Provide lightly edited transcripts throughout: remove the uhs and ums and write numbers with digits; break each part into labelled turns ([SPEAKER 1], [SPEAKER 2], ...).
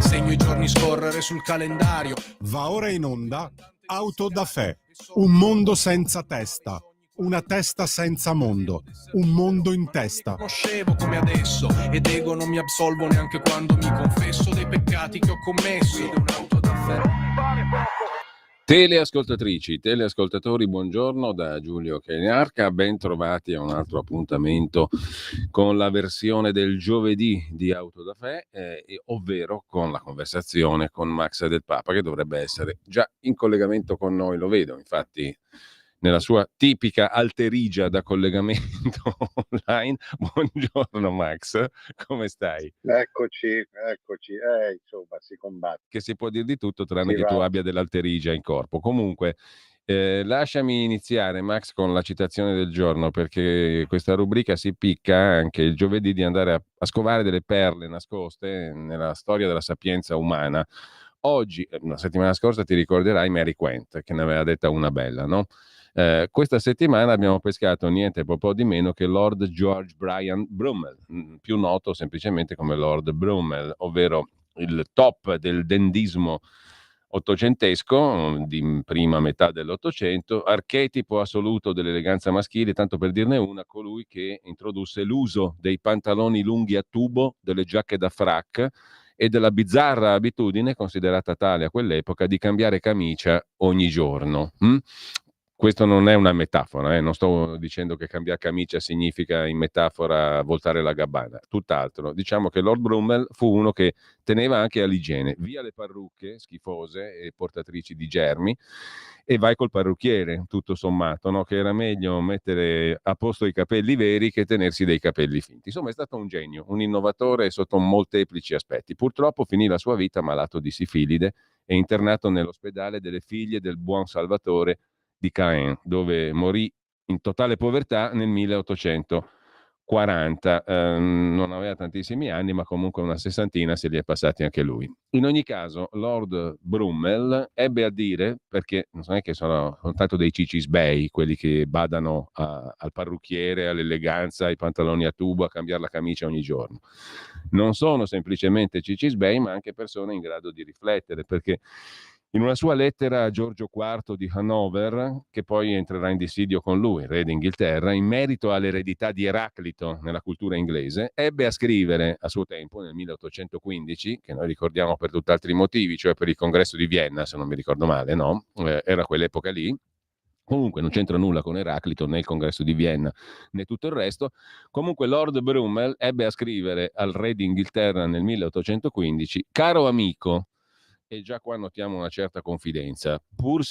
[SPEAKER 1] segno i giorni scorrere sul calendario.
[SPEAKER 2] Va ora in onda Auto da Fè, un mondo senza testa, una testa senza mondo, un mondo in testa.
[SPEAKER 1] Conoscevo come adesso ed ego non mi absolvo neanche quando mi confesso dei peccati che ho commesso. Un'auto da Fè.
[SPEAKER 3] Teleascoltatrici, teleascoltatori, buongiorno da Giulio Cainarca, ben trovati a un altro appuntamento con la versione del giovedì di Auto da Fè, ovvero con la conversazione con Max Del Papa, che dovrebbe essere già in collegamento con noi, lo vedo infatti nella sua tipica alterigia da collegamento online. Buongiorno Max, come stai?
[SPEAKER 4] Eccoci, insomma si combatte.
[SPEAKER 3] Che si può dire di tutto tranne
[SPEAKER 4] Si
[SPEAKER 3] che
[SPEAKER 4] va.
[SPEAKER 3] tu abbia dell'alterigia in corpo. Comunque, lasciami iniziare, Max, con la citazione del giorno, perché questa rubrica si picca anche il giovedì di andare a scovare delle perle nascoste nella storia della sapienza umana. Oggi, la settimana scorsa, ti ricorderai Mary Quant, che ne aveva detta una bella, no? Questa settimana abbiamo pescato niente po' di meno che Lord George Brian Brummel, più noto semplicemente come Lord Brummel, ovvero il top del dendismo ottocentesco, di prima metà dell'Ottocento, archetipo assoluto dell'eleganza maschile, tanto per dirne una, colui che introdusse l'uso dei pantaloni lunghi a tubo, delle giacche da frac e della bizzarra abitudine, considerata tale a quell'epoca, di cambiare camicia ogni giorno. Questo non è una metafora, non sto dicendo che cambiare camicia significa in metafora voltare la gabbana, tutt'altro. Diciamo che Lord Brummel fu uno che teneva anche all'igiene, via le parrucche schifose e portatrici di germi e vai col parrucchiere, tutto sommato, no? Che era meglio mettere a posto i capelli veri che tenersi dei capelli finti. Insomma, è stato un genio, un innovatore sotto molteplici aspetti. Purtroppo finì la sua vita malato di sifilide e internato nell'ospedale delle figlie del buon Salvatore di Caen, dove morì in totale povertà nel 1840. Non aveva tantissimi anni, ma comunque una sessantina se li è passati anche lui. In ogni caso, Lord Brummel ebbe a dire, perché non è che sono tanto dei cicisbei, quelli che badano al parrucchiere, all'eleganza, ai pantaloni a tubo, a cambiare la camicia ogni giorno. Non sono semplicemente cicisbei, ma anche persone in grado di riflettere, perché in una sua lettera a Giorgio IV di Hannover, che poi entrerà in dissidio con lui, re d'Inghilterra, in merito all'eredità di Eraclito nella cultura inglese, ebbe a scrivere a suo tempo, nel 1815, che noi ricordiamo per tutt'altri motivi, cioè per il congresso di Vienna, se non mi ricordo male, no? Era quell'epoca lì. Comunque non c'entra nulla con Eraclito, né il congresso di Vienna, né tutto il resto. Comunque Lord Brummel ebbe a scrivere al re d'Inghilterra nel 1815: caro amico, e già qua notiamo una certa confidenza, seppur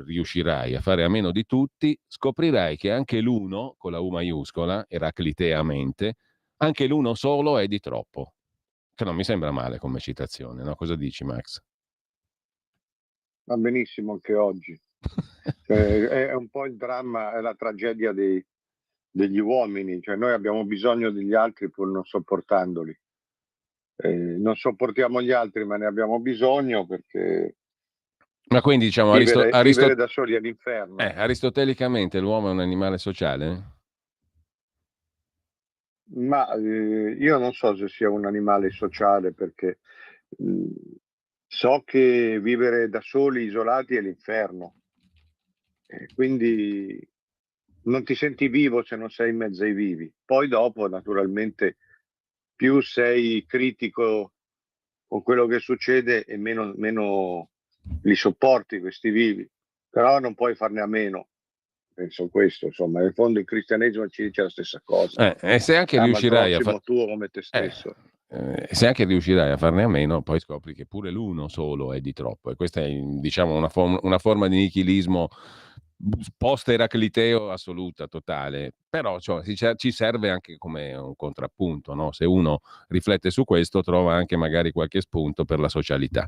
[SPEAKER 3] riuscirai a fare a meno di tutti, scoprirai che anche l'uno, con la U maiuscola, eracliteamente, anche l'uno solo è di troppo. Che non mi sembra male come citazione, no? Cosa dici, Max?
[SPEAKER 4] Va benissimo anche oggi. È un po' il dramma, è la tragedia degli uomini, cioè noi abbiamo bisogno degli altri pur non sopportandoli. Non sopportiamo gli altri, ma ne abbiamo bisogno perché
[SPEAKER 3] Ma quindi diciamo
[SPEAKER 4] vivere da soli è l'inferno.
[SPEAKER 3] Aristotelicamente l'uomo è un animale sociale?
[SPEAKER 4] Ma io non so se sia un animale sociale perché so che vivere da soli, isolati, è l'inferno. Quindi non ti senti vivo se non sei in mezzo ai vivi. Poi dopo, naturalmente, più sei critico con quello che succede e meno li sopporti questi vivi. Però non puoi farne a meno. Penso questo, insomma, in fondo il cristianesimo ci dice la stessa cosa.
[SPEAKER 3] E se anche
[SPEAKER 4] Ama il
[SPEAKER 3] riuscirai
[SPEAKER 4] prossimo tuo come te stesso.
[SPEAKER 3] se anche riuscirai a farne a meno, poi scopri che pure l'uno solo è di troppo. E questa è, diciamo, una forma di nichilismo post-eracliteo assoluta, totale. Però cioè, ci serve anche come un contrappunto, no? Se uno riflette su questo, trova anche magari qualche spunto per la socialità.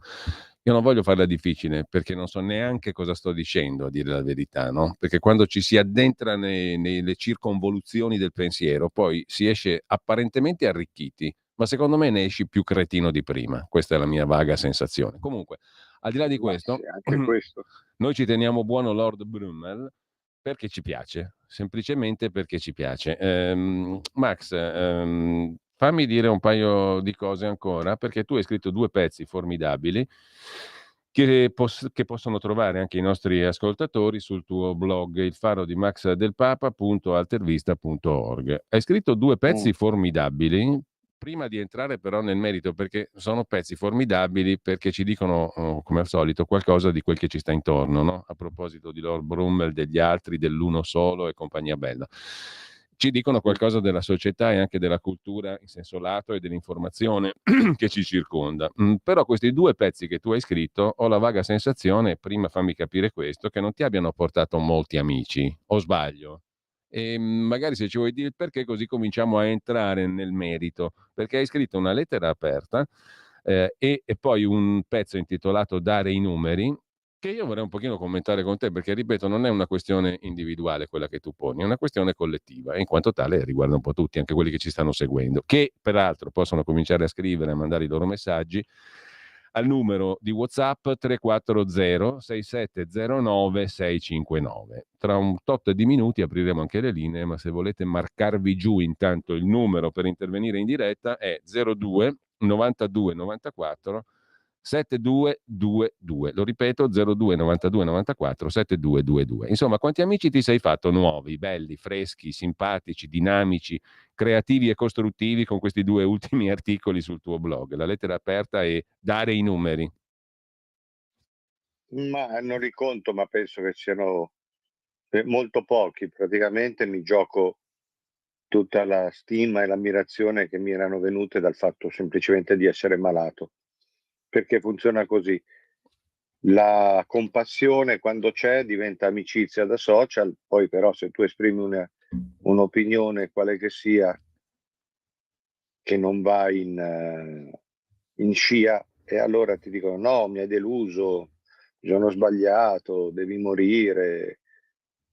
[SPEAKER 3] Io non voglio farla difficile perché non so neanche cosa sto dicendo, a dire la verità, no? Perché quando ci si addentra nelle circonvoluzioni del pensiero, poi si esce apparentemente arricchiti, ma secondo me ne esci più cretino di prima. Questa è la mia vaga sensazione. Comunque, al di là di questo,
[SPEAKER 4] Sì, anche questo.
[SPEAKER 3] noi ci teniamo buono Lord Brummel perché ci piace, semplicemente perché ci piace. Max, fammi dire un paio di cose ancora, perché tu hai scritto 2 pezzi formidabili che possono trovare anche i nostri ascoltatori sul tuo blog, il faro di Max del Papa.altervista.org. Hai scritto 2
[SPEAKER 4] Mm.
[SPEAKER 3] pezzi formidabili. Prima di entrare però nel merito, perché sono pezzi formidabili, perché ci dicono, come al solito, qualcosa di quel che ci sta intorno, no? A proposito di Lord Brummel, degli altri, dell'uno solo e compagnia bella. Ci dicono qualcosa della società e anche della cultura in senso lato e dell'informazione che ci circonda. Però questi 2 pezzi che tu hai scritto, ho la vaga sensazione, prima fammi capire questo, che non ti abbiano portato molti amici, o sbaglio? E magari se ci vuoi dire il perché, così cominciamo a entrare nel merito, perché hai scritto una lettera aperta e poi un pezzo intitolato Dare i numeri, che io vorrei un pochino commentare con te, perché ripeto, non è una questione individuale quella che tu poni, è una questione collettiva e in quanto tale riguarda un po' tutti, anche quelli che ci stanno seguendo, che peraltro possono cominciare a scrivere e mandare i loro messaggi al numero di WhatsApp 340 6709 659. Tra un tot di minuti apriremo anche le linee, ma se volete marcarvi giù intanto il numero per intervenire in diretta è 02 92 94 7222. Lo ripeto, 02 92 94 7222. Insomma, quanti amici ti sei fatto nuovi, belli, freschi, simpatici, dinamici, creativi e costruttivi con questi 2 ultimi articoli sul tuo blog, la lettera aperta e dare i numeri?
[SPEAKER 4] Ma non riconto, ma penso che siano molto pochi. Praticamente mi gioco tutta la stima e l'ammirazione che mi erano venute dal fatto semplicemente di essere malato, perché funziona così. La compassione, quando c'è, diventa amicizia da social, poi però se tu esprimi un'opinione, quale che sia, che non va in scia, e allora ti dicono no, mi hai deluso, mi sono sbagliato, devi morire.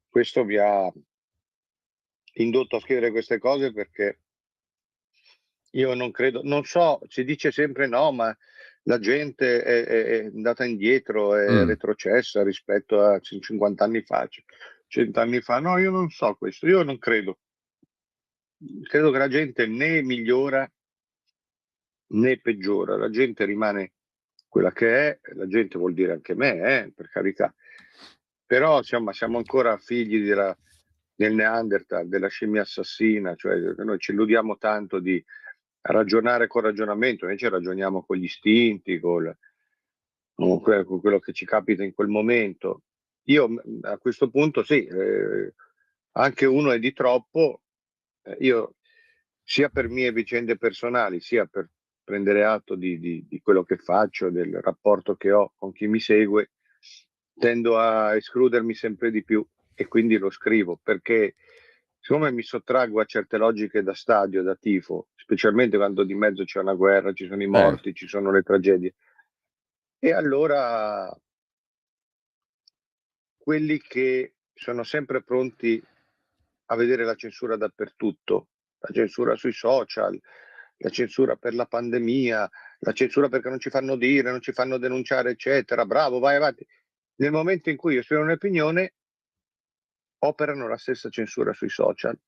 [SPEAKER 4] Questo mi ha indotto a scrivere queste cose, perché io non credo, non so, si dice sempre no, ma la gente è andata indietro, è retrocessa rispetto a 50 anni fa, 100 anni fa. No, io non so questo, io non credo. Credo che la gente né migliora né peggiora, la gente rimane quella che è, la gente vuol dire anche me, per carità. Però insomma, siamo ancora figli del Neanderthal, della scimmia assassina, cioè noi ci illudiamo tanto di ragionare col ragionamento, invece ragioniamo con gli istinti, con quello che ci capita in quel momento. Io a questo punto sì, anche uno è di troppo, io sia per mie vicende personali, sia per prendere atto di quello che faccio, del rapporto che ho con chi mi segue, tendo a escludermi sempre di più, e quindi lo scrivo, perché siccome mi sottraggo a certe logiche da stadio, da tifo, specialmente quando di mezzo c'è una guerra, ci sono i morti, ci sono le tragedie, e allora quelli che sono sempre pronti a vedere la censura dappertutto, la censura sui social, la censura per la pandemia, la censura perché non ci fanno dire, non ci fanno denunciare, eccetera. Bravo, vai avanti. Nel momento in cui io esprimo un'opinione, operano la stessa censura sui social.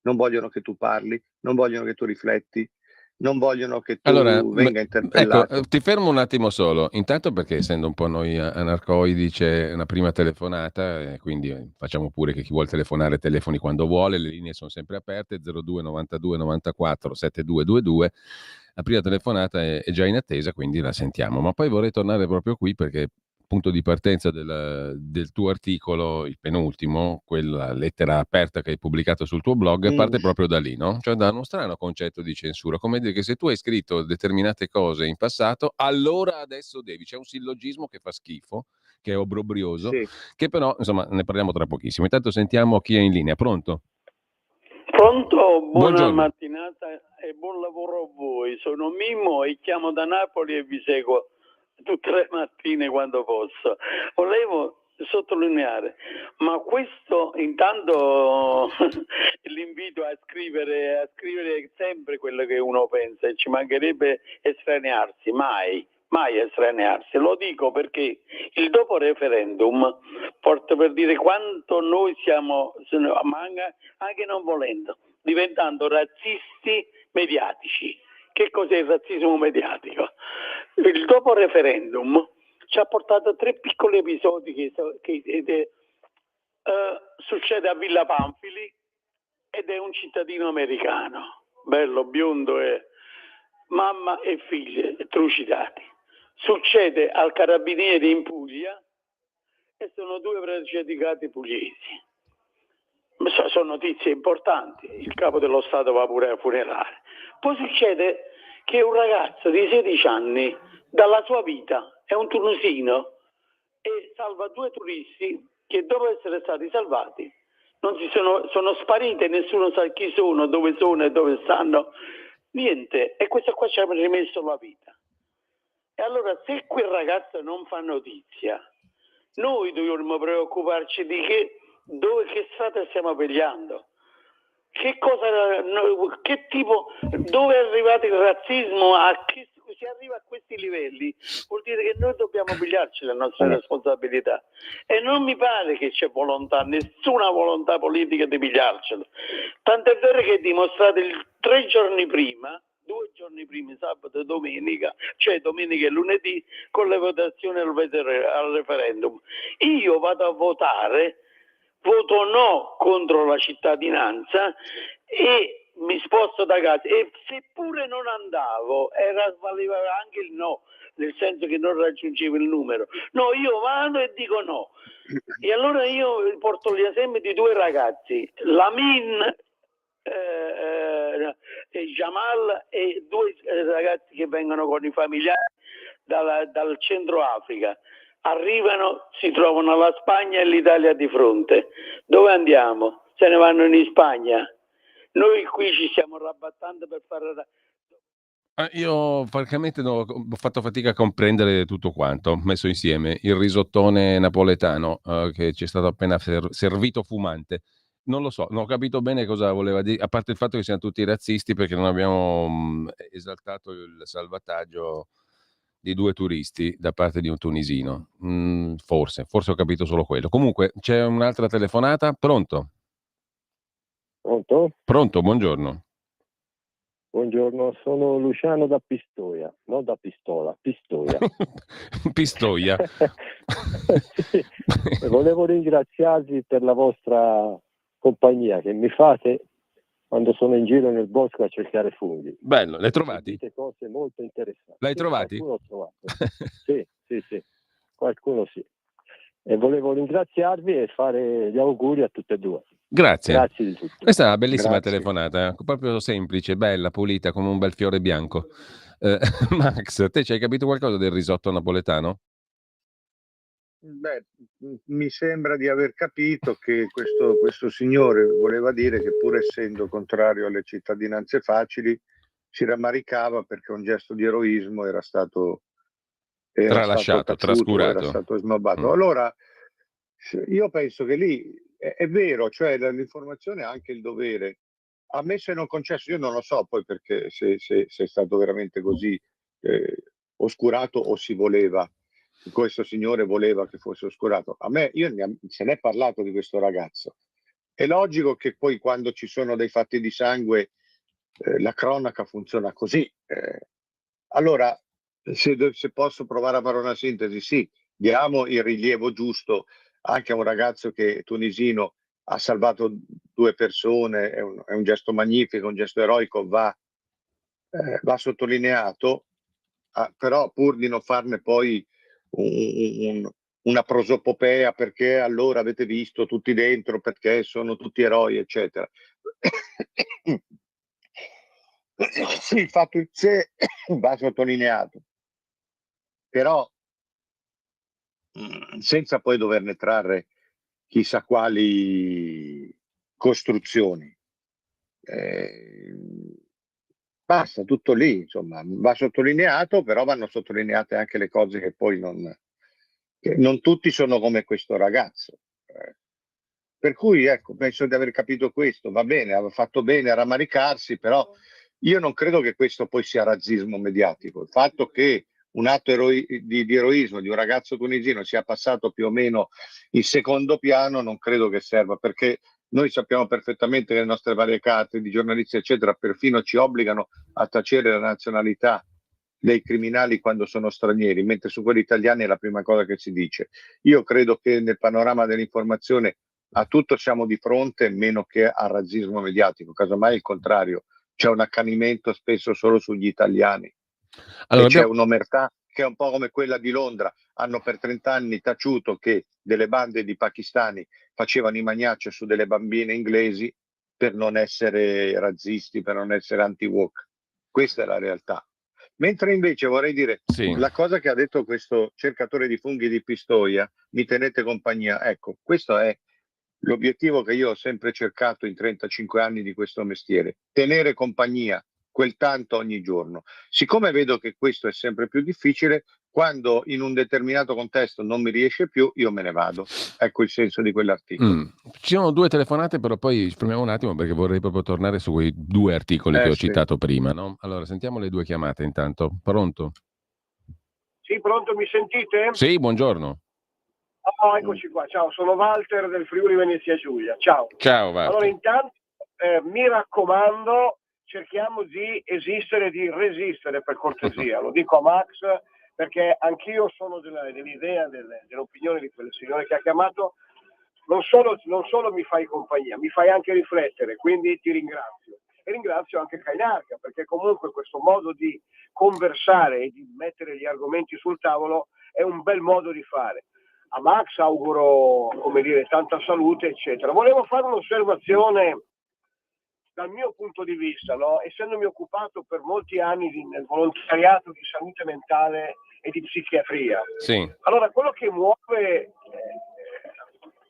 [SPEAKER 4] Non vogliono che tu parli, non vogliono che tu rifletti, non vogliono che
[SPEAKER 3] Allora,
[SPEAKER 4] tu venga
[SPEAKER 3] ecco,
[SPEAKER 4] interpellato.
[SPEAKER 3] ti fermo un attimo solo. Intanto perché essendo un po' noi anarcoidi c'è una prima telefonata, quindi facciamo pure che chi vuole telefonare telefoni quando vuole, le linee sono sempre aperte, 02 92 94 7222. La prima telefonata è già in attesa, quindi la sentiamo. Ma poi vorrei tornare proprio qui perché punto di partenza del tuo articolo, il penultimo, quella lettera aperta che hai pubblicato sul tuo blog, parte proprio da lì, no? Cioè da uno strano concetto di censura, come dire che se tu hai scritto determinate cose in passato, allora adesso devi. C'è un sillogismo che fa schifo, che è obbrobrioso,
[SPEAKER 4] Sì.
[SPEAKER 3] che però, insomma, ne parliamo tra pochissimo. Intanto sentiamo chi è in linea. Pronto?
[SPEAKER 5] Pronto, buona
[SPEAKER 3] Buongiorno.
[SPEAKER 5] mattinata e buon lavoro a voi. Sono Mimmo e chiamo da Napoli e vi seguo tutte le mattine quando posso. Volevo sottolineare, ma questo intanto l'invito a scrivere sempre quello che uno pensa, e ci mancherebbe estranearsi, mai estranearsi. Lo dico perché il dopo referendum porta per dire quanto noi siamo, ma anche non volendo, diventando razzisti mediatici. Che cos'è il razzismo mediatico? Il dopo referendum ci ha portato 3 piccoli episodi che succede a Villa Pamphili ed è un cittadino americano, bello, biondo, e mamma e figlie trucidati. Succede al Carabinieri in Puglia e sono 2 pregiudicati pugliesi. Sono notizie importanti, il capo dello Stato va pure a funerale. Poi succede che un ragazzo di 16 anni dalla sua vita, è un tunisino, e salva 2 turisti che dopo essere stati salvati non sono spariti, nessuno sa chi sono, dove sono e dove stanno, niente, e questo qua ci ha rimesso la vita. E allora se quel ragazzo non fa notizia, noi dovremmo preoccuparci di che strada stiamo pigliando. Che tipo, dove è arrivato il razzismo, si arriva a questi livelli, vuol dire che noi dobbiamo pigliarci le nostre responsabilità, e non mi pare che c'è nessuna volontà politica di pigliarcelo, tant'è vero che è dimostrato 2 giorni prima, sabato e domenica, cioè domenica e lunedì, con le votazioni al referendum. Io vado a votare, voto no contro la cittadinanza e mi sposto da casa, e seppure non andavo valeva anche il no, nel senso che non raggiungevo il numero. No, io vado e dico no. E allora io porto gli esempi di 2 ragazzi, Lamin e Jamal, e 2 ragazzi che vengono con i familiari dal centro Africa. Arrivano, si trovano la Spagna e l'Italia di fronte. Dove andiamo? Se ne vanno in Spagna. Noi qui ci stiamo rabattando per fare...
[SPEAKER 3] Io francamente ho fatto fatica a comprendere tutto quanto messo insieme. Il risottone napoletano che ci è stato appena servito fumante. Non lo so, non ho capito bene cosa voleva dire, a parte il fatto che siamo tutti razzisti perché non abbiamo esaltato il salvataggio di 2 turisti da parte di un tunisino. Forse ho capito solo quello. Comunque c'è un'altra telefonata. Pronto?
[SPEAKER 6] Pronto?
[SPEAKER 3] Pronto, buongiorno.
[SPEAKER 6] Buongiorno, sono Luciano da Pistoia, non da Pistola, Pistoia.
[SPEAKER 3] Pistoia.
[SPEAKER 6] Sì. Volevo ringraziarvi per la vostra compagnia che mi fate quando sono in giro nel bosco a cercare funghi.
[SPEAKER 3] Bello, l'hai trovati?
[SPEAKER 6] Dite cose molto interessanti.
[SPEAKER 3] L'hai
[SPEAKER 6] Sì,
[SPEAKER 3] trovati?
[SPEAKER 6] Qualcuno ho trovato. Sì, qualcuno sì. E volevo ringraziarvi e fare gli auguri a tutte e 2.
[SPEAKER 3] Grazie.
[SPEAKER 6] Grazie di tutto.
[SPEAKER 3] Questa è una bellissima
[SPEAKER 4] Grazie.
[SPEAKER 3] telefonata, proprio semplice, bella, pulita, come un bel fiore bianco. Max, te ci hai capito qualcosa del risotto napoletano?
[SPEAKER 4] Beh, mi sembra di aver capito che questo signore voleva dire che, pur essendo contrario alle cittadinanze facili, si rammaricava perché un gesto di eroismo era stato
[SPEAKER 3] Tralasciato,
[SPEAKER 4] taciuto, era
[SPEAKER 3] trascurato.
[SPEAKER 4] stato snobbato. Allora, io penso che lì è vero, cioè l'informazione ha anche il dovere. A me, se non concesso, io non lo so poi perché se è stato veramente così oscurato, o si voleva, questo signore voleva che fosse oscurato. A me, se ne è parlato di questo ragazzo. È logico che poi, quando ci sono dei fatti di sangue, la cronaca funziona così. Allora, se posso provare a fare una sintesi, sì, diamo il rilievo giusto anche a un ragazzo tunisino ha salvato 2 persone, è un gesto magnifico, un gesto eroico, va sottolineato, però pur di non farne poi una prosopopea, perché allora avete visto tutti dentro, perché sono tutti eroi, eccetera. Sì, il fatto in sé va sottolineato, però senza poi doverne trarre chissà quali costruzioni. Basta, tutto lì, insomma, va sottolineato, però vanno sottolineate anche le cose che poi che non tutti sono come questo ragazzo. Per cui, ecco, penso di aver capito questo. Va bene, ha fatto bene a rammaricarsi, però io non credo che questo poi sia razzismo mediatico. Il fatto che un atto di eroismo di un ragazzo tunisino sia passato più o meno in secondo piano non credo che serva, perché Noi sappiamo perfettamente che le nostre varie carte di giornalisti, eccetera, perfino ci obbligano a tacere la nazionalità dei criminali quando sono stranieri, mentre su quelli italiani è la prima cosa che si dice. Io credo che nel panorama dell'informazione a tutto siamo di fronte, meno che al razzismo mediatico, casomai il contrario, c'è un accanimento spesso solo sugli italiani.
[SPEAKER 3] Allora,
[SPEAKER 4] e c'è un'omertà che è un po' come quella di Londra. Hanno per 30 anni taciuto che delle bande di pakistani facevano i magnacci su delle bambine inglesi per non essere razzisti, per non essere anti-woke. Questa è la realtà. Mentre invece vorrei dire,
[SPEAKER 3] sì.
[SPEAKER 4] la cosa che ha detto questo cercatore di funghi di Pistoia, mi tenete compagnia, ecco, questo è l'obiettivo che io ho sempre cercato in 35 anni di questo mestiere, tenere compagnia quel tanto ogni giorno. Siccome vedo che questo è sempre più difficile, quando in un determinato contesto non mi riesce più, io me ne vado. Ecco il senso di quell'articolo.
[SPEAKER 3] Ci sono 2 telefonate, però poi ci fermiamo un attimo perché vorrei proprio tornare su quei 2 articoli che ho
[SPEAKER 4] Sì.
[SPEAKER 3] citato prima, no? Allora, sentiamo le 2 chiamate intanto. Pronto?
[SPEAKER 7] Sì, pronto, mi sentite?
[SPEAKER 3] Sì, buongiorno.
[SPEAKER 7] Oh, eccoci qua, ciao, sono Walter del Friuli Venezia Giulia, ciao.
[SPEAKER 3] Ciao Walter.
[SPEAKER 7] Allora, intanto mi raccomando, cerchiamo di esistere, di resistere per cortesia, lo dico a Max perché anch'io sono dell'idea, dell'opinione di quel signore che ha chiamato, non solo mi fai compagnia, mi fai anche riflettere, quindi ti ringrazio. E ringrazio anche Cainarca perché comunque questo modo di conversare e di mettere gli argomenti sul tavolo è un bel modo di fare. A Max auguro, come dire, tanta salute, eccetera. Volevo fare un'osservazione dal mio punto di vista, no? Essendomi occupato per molti anni nel volontariato di salute mentale e di psichiatria.
[SPEAKER 3] Sì.
[SPEAKER 7] Allora, quello che muove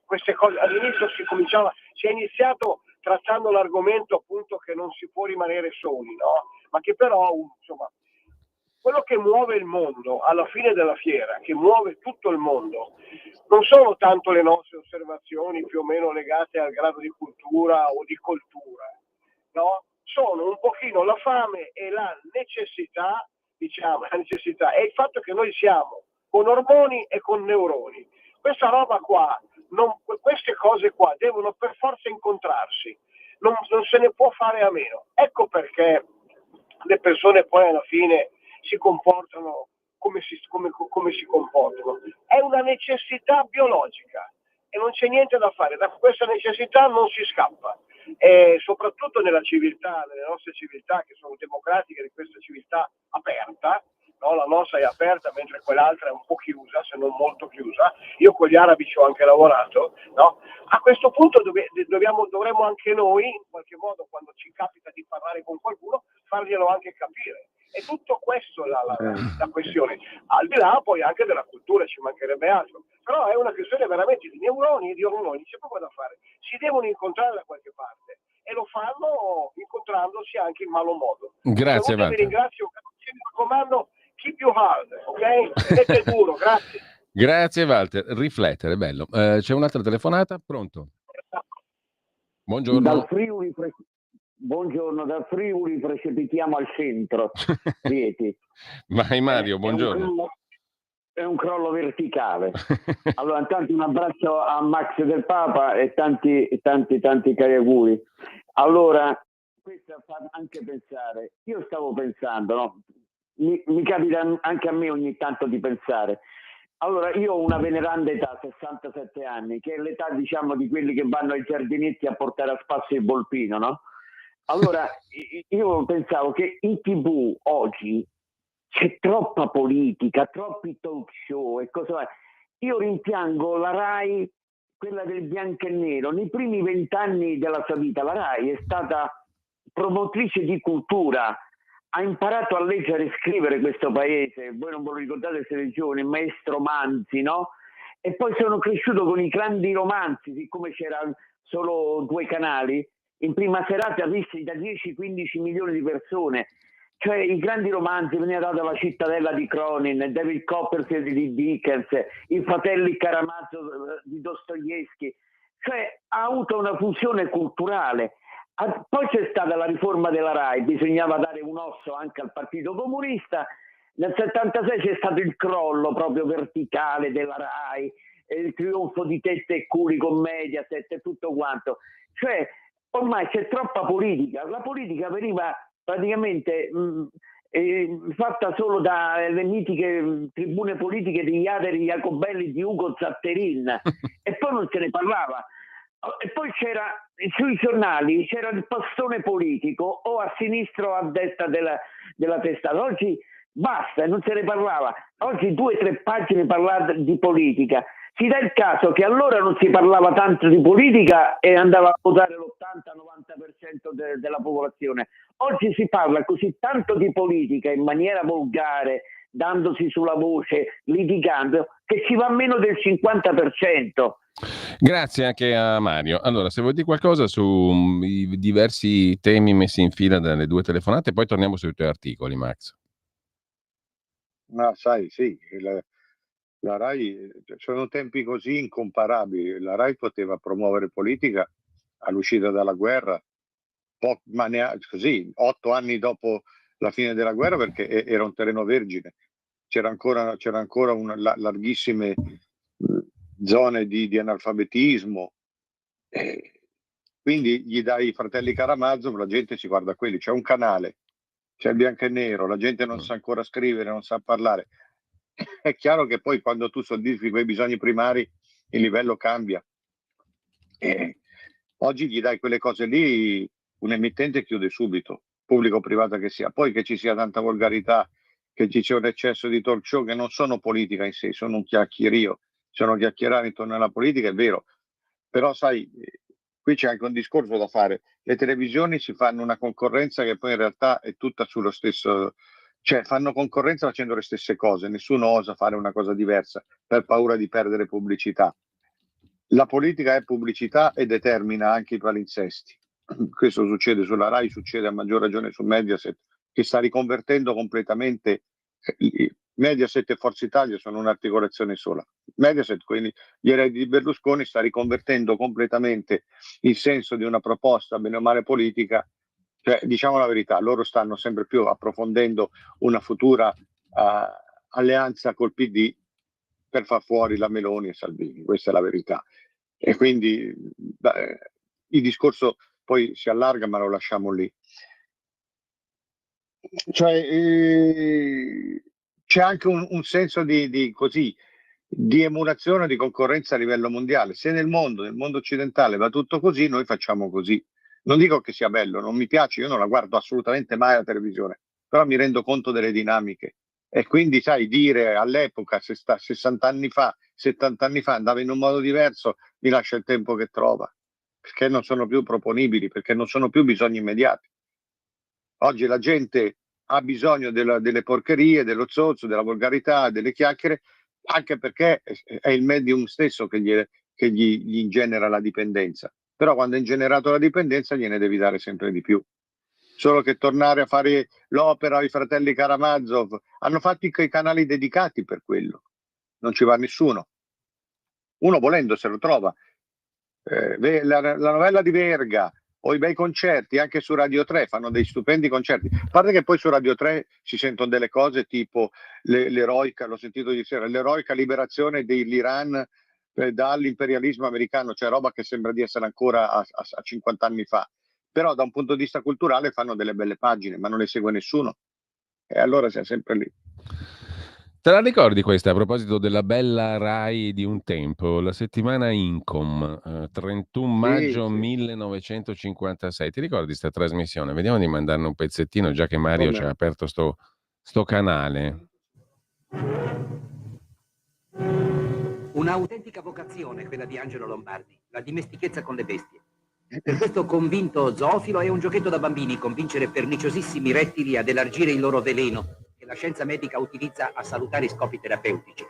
[SPEAKER 7] queste cose, all'inizio si è iniziato trattando l'argomento appunto che non si può rimanere soli, no? Ma che però, insomma, quello che muove il mondo alla fine della fiera, che muove tutto il mondo, non sono tanto le nostre osservazioni più o meno legate al grado di cultura o di coltura, no? Sono un pochino la fame e la necessità, diciamo, la necessità è il fatto che noi siamo con ormoni e con neuroni. Questa roba qua, queste cose qua devono per forza incontrarsi, non se ne può fare a meno. Ecco perché le persone poi alla fine si comportano come si comportano. È una necessità biologica e non c'è niente da fare. Da questa necessità non si scappa. E soprattutto nelle nostre civiltà che sono democratiche, di questa civiltà aperta, no? La nostra è aperta mentre quell'altra è un po' chiusa, se non molto chiusa. Io con gli arabi ci ho anche lavorato, no? A questo punto dovremmo anche noi, in qualche modo, quando ci capita di parlare con qualcuno, farglielo anche capire. E tutto questo la questione, al di là poi anche della cultura, ci mancherebbe altro, però è una questione veramente di neuroni e di ormoni, c'è poco da fare, si devono incontrare da qualche parte e lo fanno incontrandosi anche in malo modo.
[SPEAKER 3] Grazie
[SPEAKER 7] Vi ringrazio, mi raccomando, keep you hard, ok? Tenete duro, grazie.
[SPEAKER 3] Grazie Walter, riflettere, bello. C'è un'altra telefonata, pronto? Buongiorno.
[SPEAKER 8] Buongiorno, dal Friuli precipitiamo al centro. Rieti.
[SPEAKER 3] Vai Mario, buongiorno.
[SPEAKER 8] È un crollo verticale. Allora, intanto un abbraccio a Max del Papa e tanti cari auguri. Allora, questo fa anche pensare. Io stavo pensando, no? Mi capita anche a me ogni tanto di pensare. Allora, io ho una veneranda età, 67 anni, che è l'età, diciamo, di quelli che vanno ai giardinetti a portare a spasso il volpino, no? Allora, io pensavo che in TV oggi c'è troppa politica, troppi talk show e cose varie. Io rimpiango la RAI, quella del bianco e nero. Nei primi 20 anni della sua vita la RAI è stata promotrice di cultura, ha imparato a leggere e scrivere questo paese. Voi non ve lo ricordate, siete giovani, il maestro Manzi, no? E poi sono cresciuto con i grandi romanzi, siccome c'erano solo 2 canali, in prima serata visti da 10-15 milioni di persone, cioè i grandi romanzi, veniva data La cittadella di Cronin, David Copperfield di Dickens, I fratelli Karamazov di Dostoevsky, cioè ha avuto una funzione culturale. Poi c'è stata la riforma della RAI, bisognava dare un osso anche al Partito Comunista, nel 76 c'è stato il crollo proprio verticale della RAI, il trionfo di tette e culi con Mediaset e tutto quanto. Cioè, ormai c'è troppa politica. La politica veniva praticamente fatta solo dalle mitiche tribune politiche di Jader Jacobelli, di Ugo Zatterin, e poi non se ne parlava. E poi c'era, sui giornali, c'era il pastone politico, o a sinistra o a destra della testata. Oggi basta, non se ne parlava. Oggi 2 o 3 pagine parlate di politica. Si dà il caso che allora non si parlava tanto di politica e andava a votare l'80-90% della popolazione. Oggi si parla così tanto di politica in maniera volgare, dandosi sulla voce, litigando, che ci va meno del 50%.
[SPEAKER 3] Grazie anche a Mario. Allora, se vuoi dire qualcosa sui diversi temi messi in fila dalle 2 telefonate, poi torniamo sui tuoi articoli, Max.
[SPEAKER 4] Ma sai, sì, la RAI, sono tempi così incomparabili. La RAI poteva promuovere politica all'uscita dalla guerra, ma così, 8 anni dopo la fine della guerra, perché era un terreno vergine. C'era ancora larghissime zone di analfabetismo. Quindi gli dai i fratelli Karamazov, la gente si guarda quelli. C'è un canale, c'è il bianco e nero, la gente non sa ancora scrivere, non sa parlare. È chiaro che poi quando tu soddisfi quei bisogni primari il livello cambia. Oggi gli dai quelle cose lì, un emittente chiude subito, pubblico o privata che sia. Poi che ci sia tanta volgarità, che ci sia un eccesso di talk show, che non sono politica in sé, sono un chiacchierio, sono chiacchierare intorno alla politica, è vero. Però sai, qui c'è anche un discorso da fare. Le televisioni si fanno una concorrenza che poi in realtà è tutta sullo stesso, cioè fanno concorrenza facendo le stesse cose, nessuno osa fare una cosa diversa per paura di perdere pubblicità. La politica è pubblicità e determina anche i palinsesti. Questo succede sulla RAI, succede a maggior ragione su Mediaset, che sta riconvertendo completamente. Mediaset e Forza Italia sono un'articolazione sola. Mediaset, quindi gli eredi di Berlusconi, sta riconvertendo completamente il senso di una proposta bene o male politica. Cioè, diciamo la verità, loro stanno sempre più approfondendo una futura alleanza col PD per far fuori la Meloni e Salvini, questa è la verità. E quindi il discorso poi si allarga, ma lo lasciamo lì. Cioè, c'è anche un senso di emulazione, di concorrenza a livello mondiale. Se nel mondo occidentale va tutto così, noi facciamo così. Non dico che sia bello, non mi piace, io non la guardo assolutamente mai la televisione, però mi rendo conto delle dinamiche. E quindi, sai, dire all'epoca, 60 anni fa, 70 anni fa andava in un modo diverso, mi lascia il tempo che trova, perché non sono più proponibili, perché non sono più bisogni immediati. Oggi la gente ha bisogno delle porcherie, dello zozzo, della volgarità, delle chiacchiere, anche perché è il medium stesso che gli ingenera la dipendenza. Però quando è ingenerato la dipendenza gliene devi dare sempre di più. Solo che tornare a fare l'opera ai fratelli Karamazov, hanno fatto i canali dedicati per quello, non ci va nessuno. Uno volendo se lo trova. La novella di Verga o i bei concerti anche su Radio 3 fanno dei stupendi concerti. A parte che poi su Radio 3 si sentono delle cose tipo l'eroica, l'ho sentito ieri sera, l'eroica liberazione dell'Iran dall'imperialismo americano, cioè roba che sembra di essere ancora a 50 anni fa. Però da un punto di vista culturale fanno delle belle pagine, ma non le segue nessuno. E allora siamo sempre lì.
[SPEAKER 3] Te la ricordi questa a proposito della bella RAI di un tempo? La settimana Incom, 31 maggio 1956. Ti ricordi questa trasmissione? Vediamo di mandarne un pezzettino, già che Mario ci ha aperto sto canale.
[SPEAKER 9] Un'autentica vocazione quella di Angelo Lombardi, la dimestichezza con le bestie. Per questo convinto zoofilo è un giochetto da bambini convincere perniciosissimi rettili ad elargire il loro veleno che la scienza medica utilizza a salutari scopi terapeutici.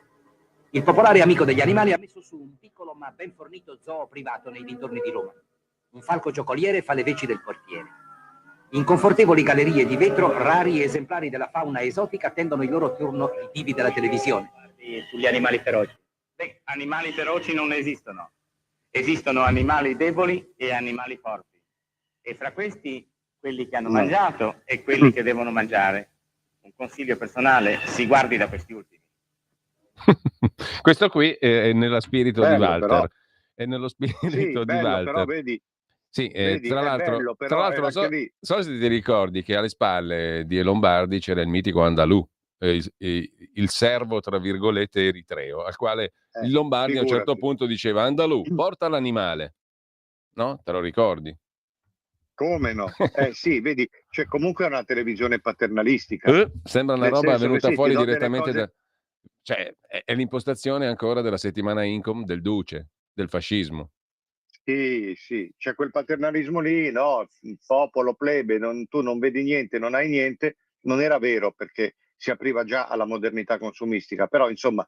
[SPEAKER 9] Il popolare amico degli animali ha messo su un piccolo ma ben fornito zoo privato nei dintorni di Roma. Un falco giocoliere fa le veci del portiere. In confortevoli gallerie di vetro, rari esemplari della fauna esotica attendono il loro turno ai divi della televisione.
[SPEAKER 10] Sugli animali feroci. Beh, animali feroci non esistono. Esistono animali deboli e animali forti. E fra questi, quelli che hanno mangiato e quelli che devono mangiare. Un consiglio personale, si guardi da questi ultimi.
[SPEAKER 3] Questo qui è nello spirito di
[SPEAKER 4] Bello,
[SPEAKER 3] Walter.
[SPEAKER 4] però.
[SPEAKER 3] È nello
[SPEAKER 4] Sì,
[SPEAKER 3] spirito di
[SPEAKER 4] bello,
[SPEAKER 3] Walter.
[SPEAKER 4] però vedi,
[SPEAKER 3] Sì,
[SPEAKER 4] vedi,
[SPEAKER 3] tra
[SPEAKER 4] è
[SPEAKER 3] l'altro,
[SPEAKER 4] bello,
[SPEAKER 3] tra
[SPEAKER 4] però
[SPEAKER 3] l'altro
[SPEAKER 4] anche lì.
[SPEAKER 3] so se ti ricordi che alle spalle di Lombardi c'era il mitico Andalù, il servo, tra virgolette, eritreo, al quale il Lombardi a un certo
[SPEAKER 4] figurati.
[SPEAKER 3] punto diceva: Andalù, porta l'animale. No? Te lo ricordi?
[SPEAKER 4] Come no? Sì, vedi, cioè comunque è una televisione paternalistica.
[SPEAKER 3] Sembra una
[SPEAKER 4] Nel
[SPEAKER 3] roba
[SPEAKER 4] senso che
[SPEAKER 3] venuta
[SPEAKER 4] sì, ti
[SPEAKER 3] fuori
[SPEAKER 4] do delle
[SPEAKER 3] direttamente
[SPEAKER 4] cose.
[SPEAKER 3] da... Cioè, è l'impostazione ancora della settimana Incom del Duce, del fascismo.
[SPEAKER 4] Sì, sì, c'è quel paternalismo lì, no? Il popolo, plebe, tu non vedi niente, non hai niente. Non era vero, perché si apriva già alla modernità consumistica, però insomma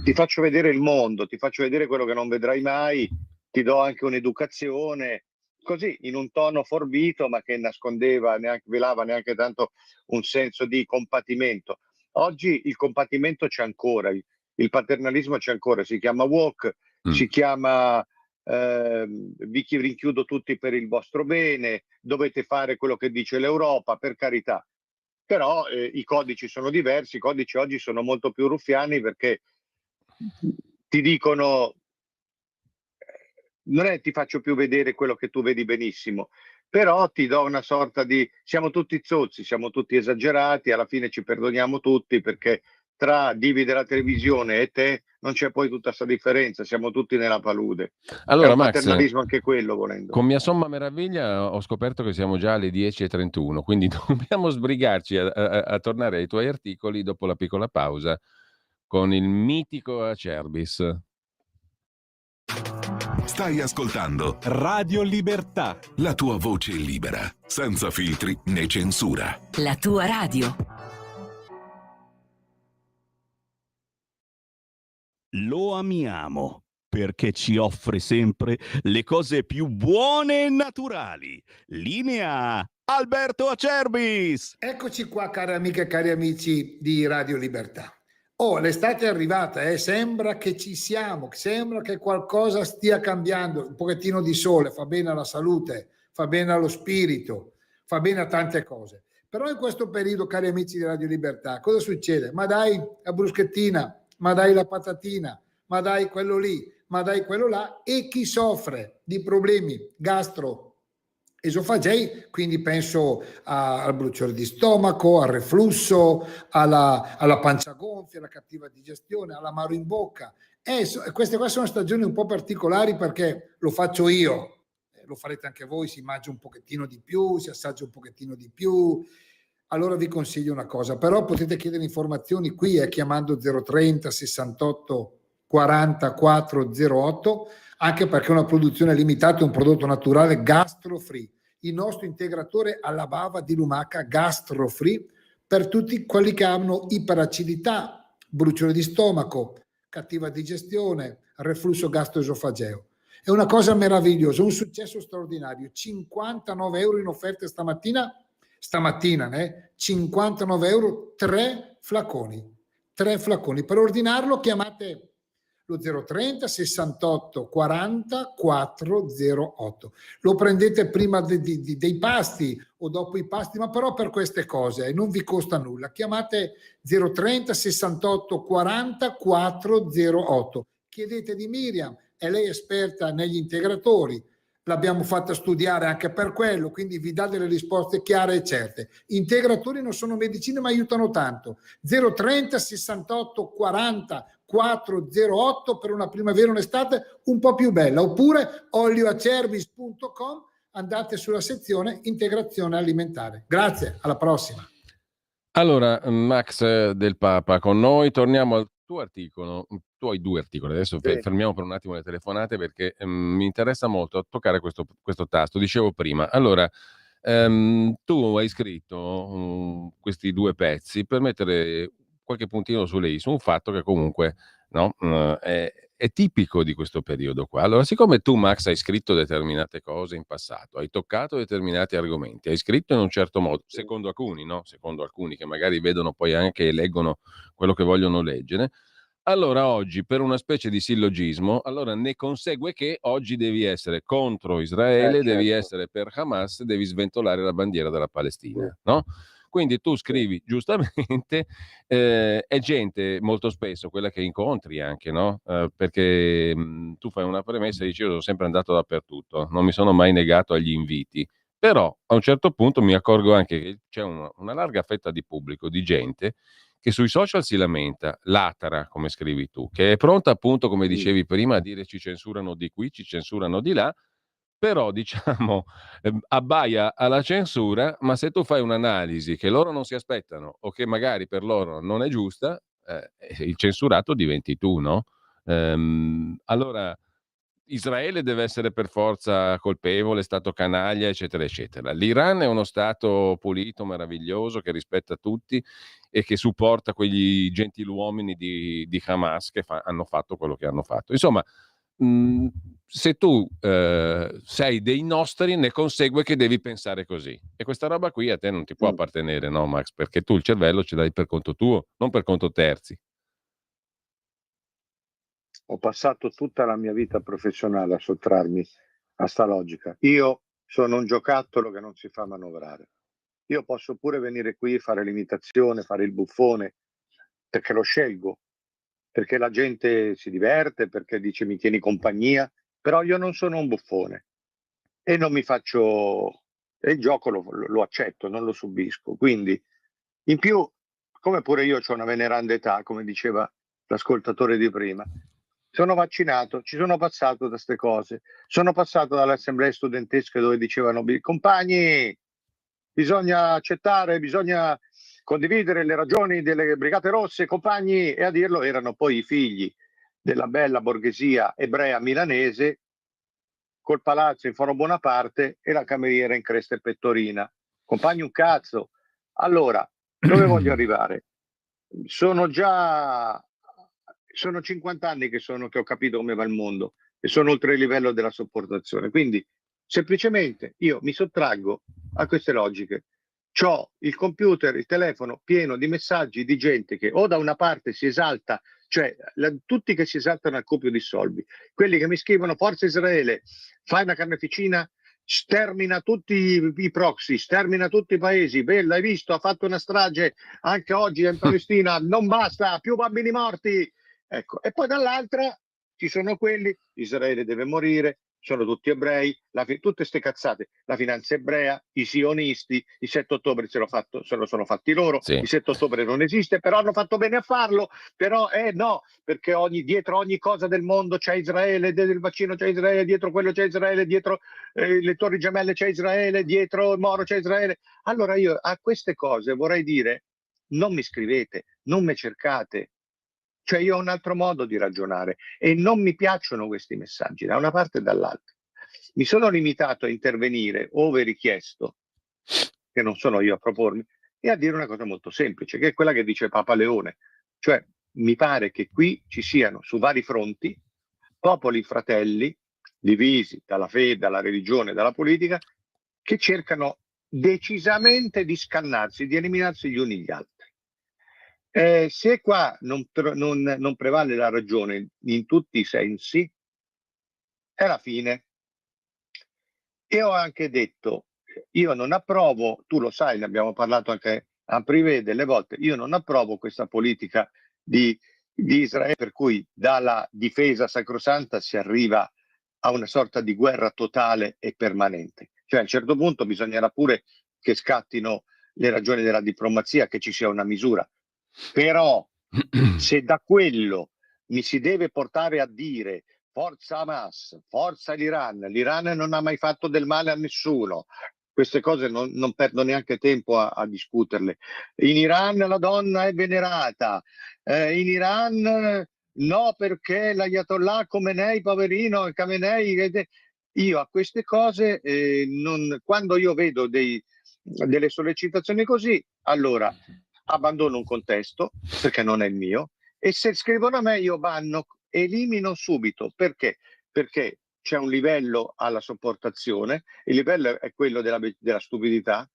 [SPEAKER 4] ti faccio vedere il mondo, ti faccio vedere quello che non vedrai mai, ti do anche un'educazione, così in un tono forbito, ma che nascondeva, velava neanche tanto un senso di compatimento. Oggi il compatimento c'è ancora, il paternalismo c'è ancora, si chiama woke, si chiama vi rinchiudo tutti per il vostro bene, dovete fare quello che dice l'Europa, per carità. Però i codici sono diversi, i codici oggi sono molto più ruffiani, perché ti dicono, non è ti faccio più vedere quello che tu vedi benissimo, però ti do una sorta di, siamo tutti zozzi, siamo tutti esagerati, alla fine ci perdoniamo tutti, perché tra divide la televisione e te non c'è poi tutta questa differenza, siamo tutti nella palude.
[SPEAKER 3] Allora,
[SPEAKER 4] È un
[SPEAKER 3] Max,
[SPEAKER 4] paternalismo anche quello, volendo.
[SPEAKER 3] con mia somma meraviglia ho scoperto che siamo già alle 10:31, quindi dobbiamo sbrigarci a tornare ai tuoi articoli dopo la piccola pausa con il mitico Acerbis.
[SPEAKER 11] Stai ascoltando
[SPEAKER 2] Radio Libertà,
[SPEAKER 11] la tua voce libera, senza filtri né censura.
[SPEAKER 12] La tua radio.
[SPEAKER 13] Lo amiamo perché ci offre sempre le cose più buone e naturali. Linea Alberto Acerbis.
[SPEAKER 14] Eccoci qua, cari amiche e cari amici di Radio Libertà. Oh, l'estate è arrivata, sembra che ci siamo, sembra che qualcosa stia cambiando, un pochettino di sole fa bene alla salute, fa bene allo spirito, fa bene a tante cose. Però in questo periodo, cari amici di Radio Libertà, cosa succede? Ma dai la bruschettina, ma dai la patatina, ma dai quello lì, ma dai quello là, e chi soffre di problemi gastroesofagei, quindi penso al bruciore di stomaco, al reflusso, alla pancia gonfia, alla cattiva digestione, all'amaro in bocca. Queste qua sono stagioni un po' particolari, perché lo faccio io, lo farete anche voi, si mangia un pochettino di più, si assaggia un pochettino di più. Allora vi consiglio una cosa, però potete chiedere informazioni qui chiamando 030 68 40 408, anche perché è una produzione limitata, è un prodotto naturale gastro-free. Il nostro integratore alla bava di lumaca gastro-free per tutti quelli che hanno iperacidità, bruciore di stomaco, cattiva digestione, reflusso gastroesofageo. È una cosa meravigliosa, un successo straordinario. 59 euro in offerta stamattina, 59 euro, 3 flaconi. Per ordinarlo chiamate lo 030 68 40 408. Lo prendete prima dei pasti o dopo i pasti, ma però per queste cose non vi costa nulla. Chiamate 030 68 40 408. Chiedete di Miriam, è lei esperta negli integratori. L'abbiamo fatta studiare anche per quello, quindi vi dà delle risposte chiare e certe. Integratori non sono medicine, ma aiutano tanto. 030 68 40 408 per una primavera e un'estate un po' più bella. Oppure olioacerbis.com, andate sulla sezione integrazione alimentare. Grazie, alla prossima.
[SPEAKER 3] Allora, Max del Papa con noi, torniamo al tuo articolo. Tu hai 2 articoli, adesso fermiamo per un attimo le telefonate, perché mi interessa molto toccare questo tasto. Dicevo prima, allora, tu hai scritto questi 2 pezzi per mettere qualche puntino sulle i, su un fatto che comunque, no, è tipico di questo periodo qua. Allora, siccome tu, Max, hai scritto determinate cose in passato, hai toccato determinati argomenti, hai scritto in un certo modo, secondo alcuni, no? Secondo alcuni che magari vedono poi anche e leggono quello che vogliono leggere, allora oggi, per una specie di sillogismo, allora ne consegue che oggi devi essere contro Israele, devi essere per Hamas, devi sventolare la bandiera della Palestina, no? Quindi tu scrivi giustamente, è gente molto spesso quella che incontri anche, no? Perché tu fai una premessa e dici io sono sempre andato dappertutto, non mi sono mai negato agli inviti, però a un certo punto mi accorgo anche che c'è una larga fetta di pubblico, di gente che sui social si lamenta, latera, come scrivi tu, che è pronta appunto, come dicevi prima, a dire ci censurano di qui, ci censurano di là, però diciamo abbaia alla censura, ma se tu fai un'analisi che loro non si aspettano o che magari per loro non è giusta, il censurato diventi tu, no? Allora Israele deve essere per forza colpevole, stato canaglia, eccetera, eccetera. L'Iran è uno stato pulito, meraviglioso, che rispetta tutti e che supporta quegli gentiluomini di Hamas che hanno fatto quello che hanno fatto. Insomma, se tu sei dei nostri, ne consegue che devi pensare così. E questa roba qui a te non ti può appartenere, no, Max? Perché tu il cervello ce l'hai per conto tuo, non per conto terzi.
[SPEAKER 4] Ho passato tutta la mia vita professionale a sottrarmi a sta logica. Io sono un giocattolo che non si fa manovrare. Io posso pure venire qui, fare l'imitazione, fare il buffone, perché lo scelgo, perché la gente si diverte, perché dice mi tieni compagnia, però io non sono un buffone e non mi faccio... E il gioco lo accetto, non lo subisco. Quindi, in più, come pure io ho una veneranda età, come diceva l'ascoltatore di prima, sono vaccinato, ci sono passato da queste cose, sono passato dalle assemblee studentesche dove dicevano compagni, bisogna accettare, bisogna condividere le ragioni delle Brigate Rosse, compagni, e a dirlo erano poi i figli della bella borghesia ebrea milanese col palazzo in Foro Bonaparte e la cameriera in cresta e pettorina. Compagni un cazzo. Allora, dove voglio arrivare? Sono 50 anni che ho capito come va il mondo e sono oltre il livello della sopportazione. Quindi semplicemente io mi sottraggo a queste logiche. C'ho il computer, il telefono pieno di messaggi di gente che o da una parte si esalta, cioè tutti che si esaltano al copio di soldi, quelli che mi scrivono Forza Israele, fai una carneficina, stermina tutti i proxy, stermina tutti i paesi, bella, hai visto, ha fatto una strage anche oggi in Palestina, non basta, più bambini morti. Ecco, e poi dall'altra ci sono quelli, Israele deve morire, sono tutti ebrei, tutte queste cazzate, la finanza ebrea, i sionisti, il 7 ottobre se lo sono fatti loro,
[SPEAKER 3] Sì.
[SPEAKER 4] Il 7 ottobre non esiste, però hanno fatto bene a farlo, però no, perché dietro ogni cosa del mondo c'è Israele, del vaccino c'è Israele, dietro quello c'è Israele, dietro le torri gemelle c'è Israele, dietro il Moro c'è Israele. Allora io a queste cose vorrei dire, non mi scrivete, non mi cercate. Cioè io ho un altro modo di ragionare e non mi piacciono questi messaggi da una parte e dall'altra. Mi sono limitato a intervenire ove richiesto, che non sono io a propormi, e a dire una cosa molto semplice, che è quella che dice Papa Leone. Cioè mi pare che qui ci siano su vari fronti popoli fratelli, divisi dalla fede, dalla religione, dalla politica, che cercano decisamente di scannarsi, di eliminarsi gli uni gli altri. Se qua non prevale la ragione in tutti i sensi, è la fine. E ho anche detto, io non approvo, tu lo sai, ne abbiamo parlato anche a privé delle volte, io non approvo questa politica di Israele per cui dalla difesa sacrosanta si arriva a una sorta di guerra totale e permanente. Cioè a un certo punto bisognerà pure che scattino le ragioni della diplomazia, che ci sia una misura. Però se da quello mi si deve portare a dire forza Hamas, forza l'Iran non ha mai fatto del male a nessuno, queste cose non perdo neanche tempo a discuterle. In Iran la donna è venerata, in Iran no, perché l'Ayatollah Khamenei, poverino, io a queste cose quando io vedo delle sollecitazioni così, allora abbandono un contesto perché non è il mio, e se scrivono a me io elimino subito. Perché? Perché c'è un livello alla sopportazione, il livello è quello della stupidità,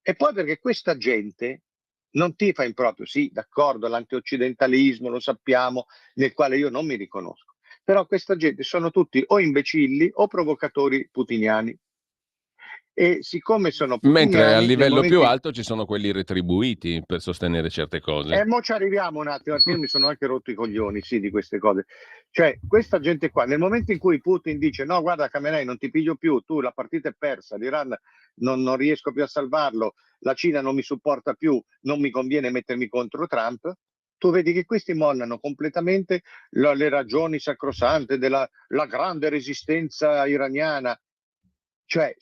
[SPEAKER 4] e poi perché questa gente non tifa in proprio, sì, d'accordo, l'antioccidentalismo, lo sappiamo, nel quale io non mi riconosco, però questa gente sono tutti o imbecilli o provocatori putiniani. E siccome sono
[SPEAKER 3] Mentre
[SPEAKER 4] putiniani,
[SPEAKER 3] a
[SPEAKER 4] nel
[SPEAKER 3] livello
[SPEAKER 4] momento
[SPEAKER 3] più
[SPEAKER 4] in-
[SPEAKER 3] alto ci sono quelli retribuiti per sostenere certe cose.
[SPEAKER 4] mo ci arriviamo un attimo, perché io mi sono anche rotto i coglioni, sì, di queste cose. Cioè, questa gente qua, nel momento in cui Putin dice no, guarda Khamenei, non ti piglio più, tu la partita è persa, l'Iran non riesco più a salvarlo, la Cina non mi supporta più, non mi conviene mettermi contro Trump, tu vedi che questi mollano completamente le ragioni sacrosante della la grande resistenza iraniana. Cioè,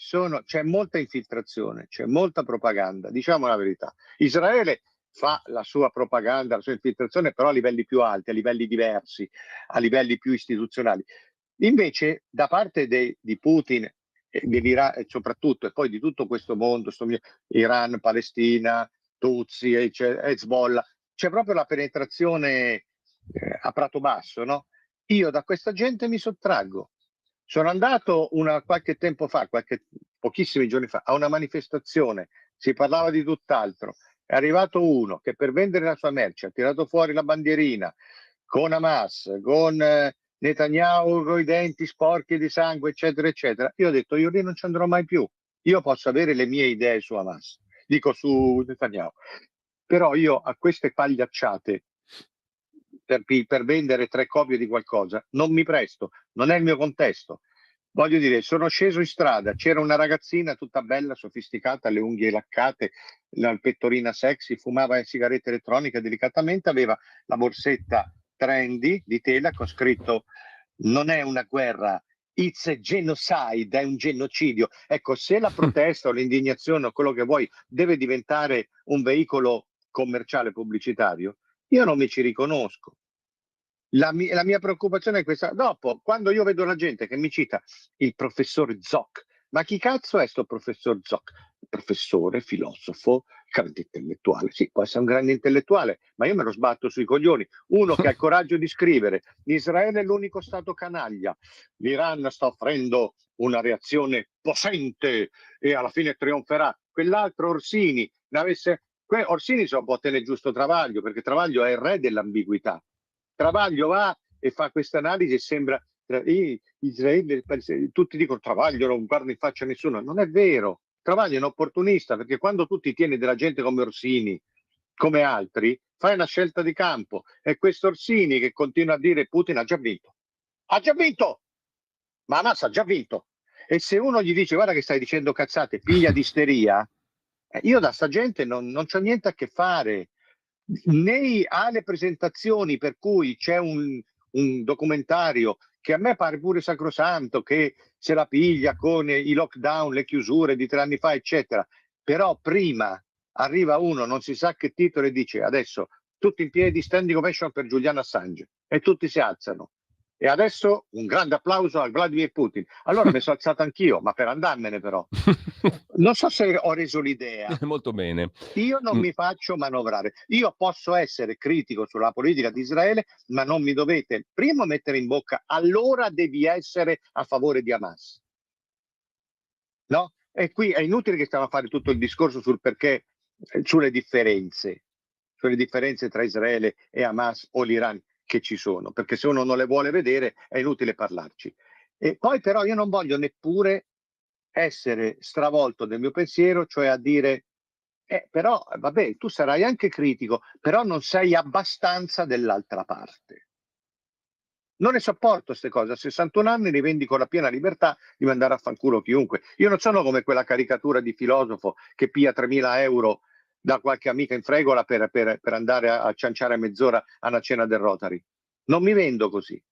[SPEAKER 4] c'è molta infiltrazione, c'è molta propaganda, diciamo la verità. Israele fa la sua propaganda, la sua infiltrazione, però a livelli più alti, a livelli diversi, a livelli più istituzionali. Invece, da parte di Putin, dell'Iran, e soprattutto, e poi di tutto questo mondo, Iran, Palestina, Tutsi, Hezbollah, c'è proprio la penetrazione a prato basso, no? Io da questa gente mi sottraggo. Sono andato qualche tempo fa, pochissimi giorni fa, a una manifestazione, si parlava di tutt'altro. È arrivato uno che per vendere la sua merce ha tirato fuori la bandierina con Hamas, con Netanyahu con i denti sporchi di sangue, eccetera, eccetera. Io ho detto, io lì non ci andrò mai più. Io posso avere le mie idee su Hamas, dico su Netanyahu. Però io a queste pagliacciate per vendere 3 copie di qualcosa non mi presto, non è il mio contesto. Voglio dire, sono sceso in strada, c'era una ragazzina tutta bella, sofisticata, le unghie laccate, la pettorina sexy, fumava sigarette elettroniche delicatamente, aveva la borsetta trendy di tela con scritto non è una guerra, it's a genocide, è un genocidio. Ecco, se la protesta o l'indignazione o quello che vuoi deve diventare un veicolo commerciale pubblicitario, io non mi ci riconosco. La mia preoccupazione è questa. Dopo, quando io vedo la gente che mi cita il professor Zoc, ma chi cazzo è sto professor Zoc? Professore, filosofo, grande intellettuale. Sì, può essere un grande intellettuale, ma io me lo sbatto sui coglioni. Uno che ha il coraggio di scrivere Israele è l'unico stato canaglia, l'Iran sta offrendo una reazione possente e alla fine trionferà. Quell'altro Orsini, Orsini se lo può tenere giusto Travaglio, perché Travaglio è il re dell'ambiguità. Travaglio va e fa questa analisi e sembra Israele, tutti dicono Travaglio non guarda in faccia a nessuno, non è vero. Travaglio è un opportunista, perché quando tu ti tieni della gente come Orsini, come altri, fai una scelta di campo. E questo Orsini che continua a dire Putin ha già vinto, ma Hamas ha già vinto. E se uno gli dice guarda che stai dicendo cazzate, figlia di isteria, io da sta gente non c'ho niente a che fare. Né alle presentazioni per cui c'è un documentario che a me pare pure sacrosanto, che se la piglia con i lockdown, le chiusure di 3 anni fa, eccetera. Però prima arriva uno, non si sa che titolo, e dice adesso tutti in piedi, standing ovation per Julian Assange, e tutti si alzano. E adesso un grande applauso a Vladimir Putin. Allora mi sono alzato anch'io, ma per andarmene però. Non so se ho reso l'idea.
[SPEAKER 3] Molto bene.
[SPEAKER 4] Io non mi faccio manovrare. Io posso essere critico sulla politica di Israele, ma non mi dovete prima mettere in bocca allora devi essere a favore di Hamas. No? E qui è inutile che stiamo a fare tutto il discorso sul perché, sulle differenze tra Israele e Hamas o l'Iran che ci sono, perché se uno non le vuole vedere è inutile parlarci. E poi però io non voglio neppure essere stravolto del mio pensiero, cioè a dire però vabbè, tu sarai anche critico, però non sei abbastanza dell'altra parte. Non ne sopporto queste cose, a 61 anni rivendico la piena libertà di mandare a fanculo chiunque. Io non sono come quella caricatura di filosofo che piglia 3.000 euro da qualche amica in fregola per andare a cianciare mezz'ora a una cena del Rotary. Non mi vendo così.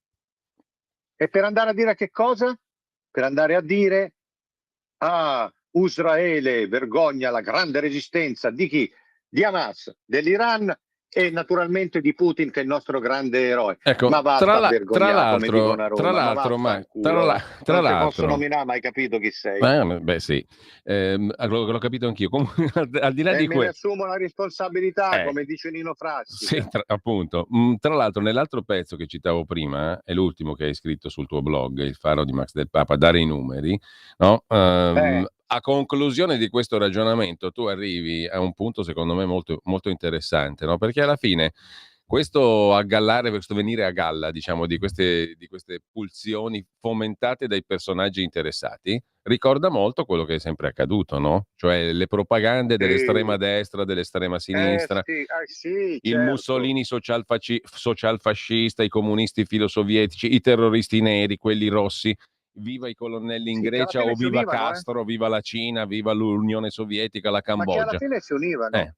[SPEAKER 4] E per andare a dire che cosa? Per andare a dire Israele vergogna la grande resistenza di chi? Di Hamas, dell'Iran e naturalmente di Putin che è il nostro grande eroe.
[SPEAKER 3] Ecco,
[SPEAKER 4] Ma
[SPEAKER 3] tra
[SPEAKER 4] vergognare, come dicono a Roma.
[SPEAKER 3] l'altro,
[SPEAKER 4] non ti posso nominare, ma hai capito chi sei.
[SPEAKER 3] Beh sì, l'ho capito anch'io. Comunque, al di là di
[SPEAKER 4] me ne
[SPEAKER 3] questo,
[SPEAKER 4] assumo la responsabilità, come dice Nino Frassi.
[SPEAKER 3] sì, appunto. Tra l'altro, nell'altro pezzo che citavo prima, è l'ultimo che hai scritto sul tuo blog, Il Faro di Max del Papa, Dare i numeri, no? A conclusione di questo ragionamento tu arrivi a un punto secondo me molto, molto interessante, no? Perché alla fine questo aggallare, questo venire a galla, diciamo, di queste pulsioni fomentate dai personaggi interessati, ricorda molto quello che è sempre accaduto, no? Cioè le propagande dell'estrema destra, dell'estrema sinistra,
[SPEAKER 4] sì,
[SPEAKER 3] il
[SPEAKER 4] certo.
[SPEAKER 3] Mussolini socialfascista, i comunisti filosovietici, i terroristi neri, quelli rossi, viva i colonnelli in
[SPEAKER 4] Sì, che alla
[SPEAKER 3] Grecia,
[SPEAKER 4] fine
[SPEAKER 3] o
[SPEAKER 4] si
[SPEAKER 3] viva
[SPEAKER 4] univano,
[SPEAKER 3] Castro, viva la Cina, viva l'Unione Sovietica, la
[SPEAKER 4] ma che alla
[SPEAKER 3] Cambogia.
[SPEAKER 4] fine si univano.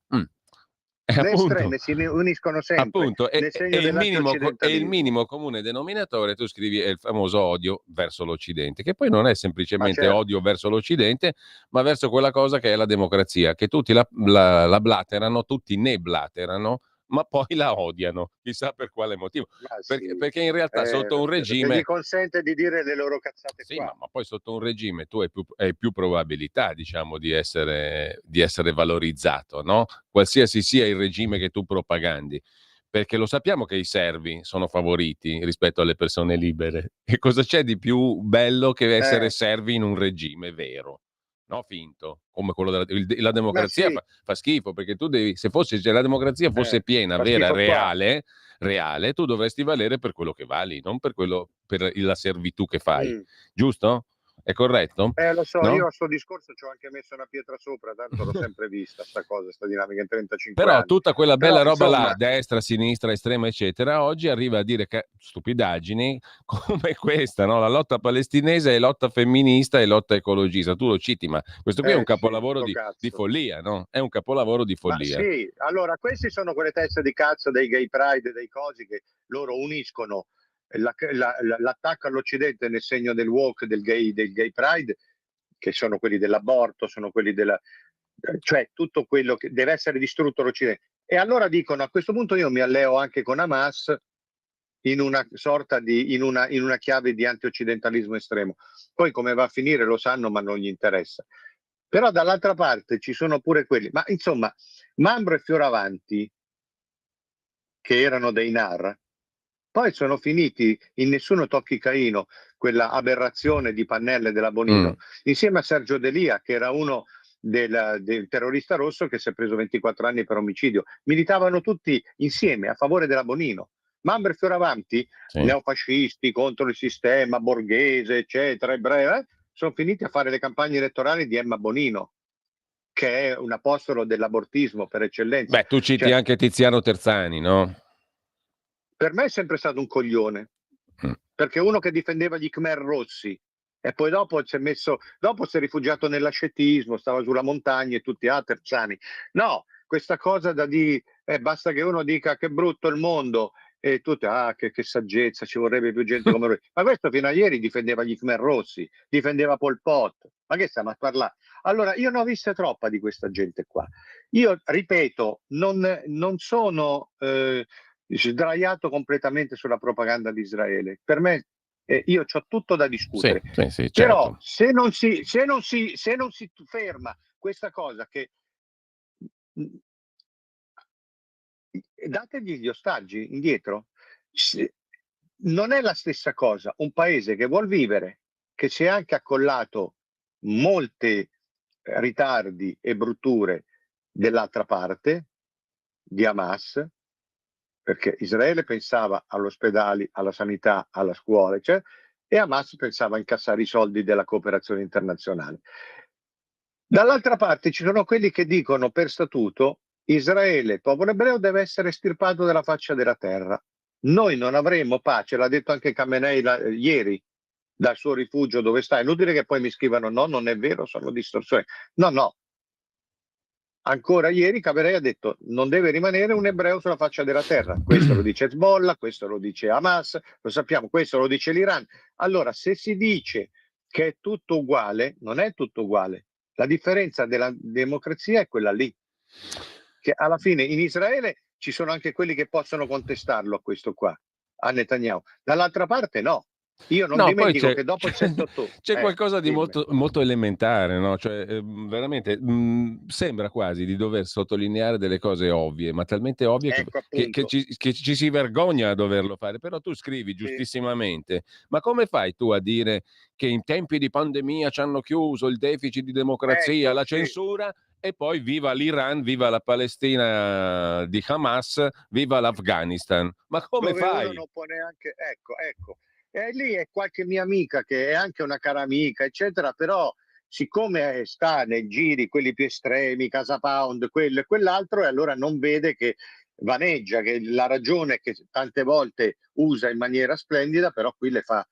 [SPEAKER 4] Le
[SPEAKER 3] Appunto,
[SPEAKER 4] estreme si uniscono sempre
[SPEAKER 3] appunto,
[SPEAKER 4] nel segno
[SPEAKER 3] è il
[SPEAKER 4] dell'antioccidentalismo.
[SPEAKER 3] minimo comune denominatore, tu scrivi, è il famoso odio verso l'Occidente, che poi non è semplicemente
[SPEAKER 4] certo.
[SPEAKER 3] odio verso l'Occidente, ma verso quella cosa che è la democrazia, che tutti la blaterano, tutti ne blaterano, ma poi la odiano, chissà per quale motivo.
[SPEAKER 4] Ma sì,
[SPEAKER 3] Perché in realtà sotto un
[SPEAKER 4] perché
[SPEAKER 3] regime...
[SPEAKER 4] gli consente di dire le loro cazzate
[SPEAKER 3] Sì,
[SPEAKER 4] qua.
[SPEAKER 3] ma poi sotto un regime tu hai più probabilità, diciamo, di essere valorizzato, no? Qualsiasi sia il regime che tu propagandi, perché lo sappiamo che i servi sono favoriti rispetto alle persone libere. E cosa c'è di più bello che essere servi in un regime vero? No, finto, come quello la democrazia
[SPEAKER 4] sì.
[SPEAKER 3] fa schifo, perché tu devi, se la democrazia fosse piena,
[SPEAKER 4] fa
[SPEAKER 3] vera,
[SPEAKER 4] schifo qua.
[SPEAKER 3] reale, tu dovresti valere per quello che vali, non per la servitù che fai,
[SPEAKER 4] Mm.
[SPEAKER 3] giusto? È corretto?
[SPEAKER 4] Lo so,
[SPEAKER 3] No?
[SPEAKER 4] io a sto discorso ci ho anche messo una pietra sopra, tanto l'ho sempre vista sta cosa, sta dinamica in 35
[SPEAKER 3] Però
[SPEAKER 4] anni.
[SPEAKER 3] tutta quella bella
[SPEAKER 4] Però,
[SPEAKER 3] roba
[SPEAKER 4] insomma,
[SPEAKER 3] là, destra, sinistra, estrema, eccetera, oggi arriva a dire che stupidaggini come questa, no? La lotta palestinese è lotta femminista e lotta ecologista. Tu lo citi, ma questo qui è un capolavoro
[SPEAKER 4] sto
[SPEAKER 3] di
[SPEAKER 4] cazzo.
[SPEAKER 3] follia, no? È un capolavoro di
[SPEAKER 4] Ma
[SPEAKER 3] follia.
[SPEAKER 4] sì, allora questi sono quelle teste di cazzo dei gay pride, dei cosi che loro uniscono l'attacco all'Occidente nel segno del woke, del gay pride, che sono quelli dell'aborto, sono quelli cioè tutto quello che deve essere distrutto l'Occidente. E allora dicono, a questo punto io mi alleo anche con Hamas in una sorta in una chiave di antioccidentalismo estremo. Poi come va a finire lo sanno, ma non gli interessa. Però dall'altra parte ci sono pure quelli, ma insomma, Mambro e Fioravanti, che erano dei NAR, poi sono finiti in Nessuno tocchi Caino, quella aberrazione di Pannella e della Bonino, insieme a Sergio D'Elia, che era uno del terrorista rosso che si è preso 24 anni per omicidio. Militavano tutti insieme a favore della Bonino. Mambro e Fioravanti, neofascisti contro il sistema borghese, eccetera, sono finiti a fare le campagne elettorali di Emma Bonino, che è un apostolo dell'abortismo per eccellenza.
[SPEAKER 3] Beh, tu citi anche Tiziano Terzani, no?
[SPEAKER 4] Per me è sempre stato un coglione, perché uno che difendeva gli Khmer rossi e poi dopo si è rifugiato nell'ascetismo, stava sulla montagna e tutti, Terzani. No, questa cosa da dire, basta che uno dica che brutto il mondo e tutti, che saggezza, ci vorrebbe più gente come lui. Ma questo fino a ieri difendeva gli Khmer rossi, difendeva Pol Pot. Ma che stiamo a parlare? Allora, io ne ho viste troppa di questa gente qua. Io, ripeto, non sono sdraiato completamente sulla propaganda di Israele. Per me, io ho tutto da discutere.
[SPEAKER 3] Sì,
[SPEAKER 4] però
[SPEAKER 3] certo.
[SPEAKER 4] se non si ferma questa cosa che dategli gli ostaggi indietro, non è la stessa cosa un paese che vuol vivere, che si è anche accollato molti ritardi e brutture dell'altra parte di Hamas, perché Israele pensava agli ospedali, alla sanità, alla scuola, e Hamas pensava a incassare i soldi della cooperazione internazionale. Dall'altra parte ci sono quelli che dicono per statuto Israele, il popolo ebreo, deve essere estirpato dalla faccia della terra. Noi non avremo pace, l'ha detto anche Khamenei ieri, dal suo rifugio dove sta. È inutile che poi mi scrivano no, non è vero, sono distorsioni. No. Ancora ieri Khamenei ha detto non deve rimanere un ebreo sulla faccia della terra. Questo lo dice Hezbollah, questo lo dice Hamas, lo sappiamo, questo lo dice l'Iran. Allora, se si dice che è tutto uguale, non è tutto uguale. La differenza della democrazia è quella lì. Che alla fine in Israele ci sono anche quelli che possono contestarlo a questo qua, a Netanyahu. Dall'altra parte no. Io non dimentico che dopo il 7 ottobre
[SPEAKER 3] c'è qualcosa di molto, molto elementare, no? Cioè, veramente sembra quasi di dover sottolineare delle cose ovvie, ma talmente ovvie che ci si vergogna a doverlo fare. Però tu scrivi giustissimamente, ma come fai tu a dire che in tempi di pandemia ci hanno chiuso il deficit di democrazia, la censura, e poi viva l'Iran, viva la Palestina di Hamas, viva l'Afghanistan. Ma come
[SPEAKER 4] dove
[SPEAKER 3] fai?
[SPEAKER 4] uno non può neanche, ecco, e lì è qualche mia amica che è anche una cara amica, eccetera, però siccome sta nei giri quelli più estremi, Casa Pound, quello e quell'altro, e allora non vede che vaneggia, che la ragione che tante volte usa in maniera splendida, però qui le fa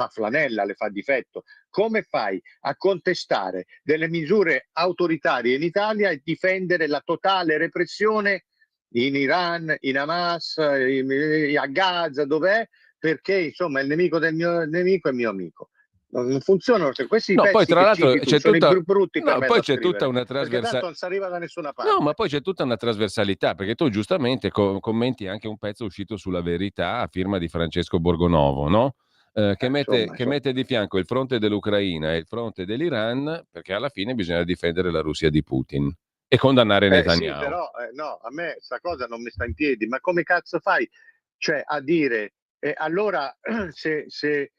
[SPEAKER 4] flanella, le fa difetto. Come fai a contestare delle misure autoritarie in Italia e difendere la totale repressione in Iran, in Hamas, a Gaza, dov'è? Perché insomma il nemico del mio nemico è mio amico. Non funzionano questi
[SPEAKER 3] No, poi
[SPEAKER 4] pezzi
[SPEAKER 3] tra
[SPEAKER 4] che
[SPEAKER 3] l'altro
[SPEAKER 4] citi tu,
[SPEAKER 3] c'è
[SPEAKER 4] sono
[SPEAKER 3] tutta,
[SPEAKER 4] i più brutti per
[SPEAKER 3] no,
[SPEAKER 4] me
[SPEAKER 3] poi
[SPEAKER 4] da
[SPEAKER 3] c'è tutta
[SPEAKER 4] scrivere,
[SPEAKER 3] una
[SPEAKER 4] perché tanto
[SPEAKER 3] trasversalità.
[SPEAKER 4] non si arriva da nessuna parte.
[SPEAKER 3] No, ma poi c'è tutta una trasversalità, perché tu giustamente commenti anche un pezzo uscito sulla Verità a firma di Francesco Borgonovo, no? Che mette di fianco il fronte dell'Ucraina e il fronte dell'Iran, perché alla fine bisogna difendere la Russia di Putin e condannare
[SPEAKER 4] Sì,
[SPEAKER 3] Netanyahu.
[SPEAKER 4] però no, a me sta cosa non mi sta in piedi, ma come cazzo fai? Cioè a dire allora se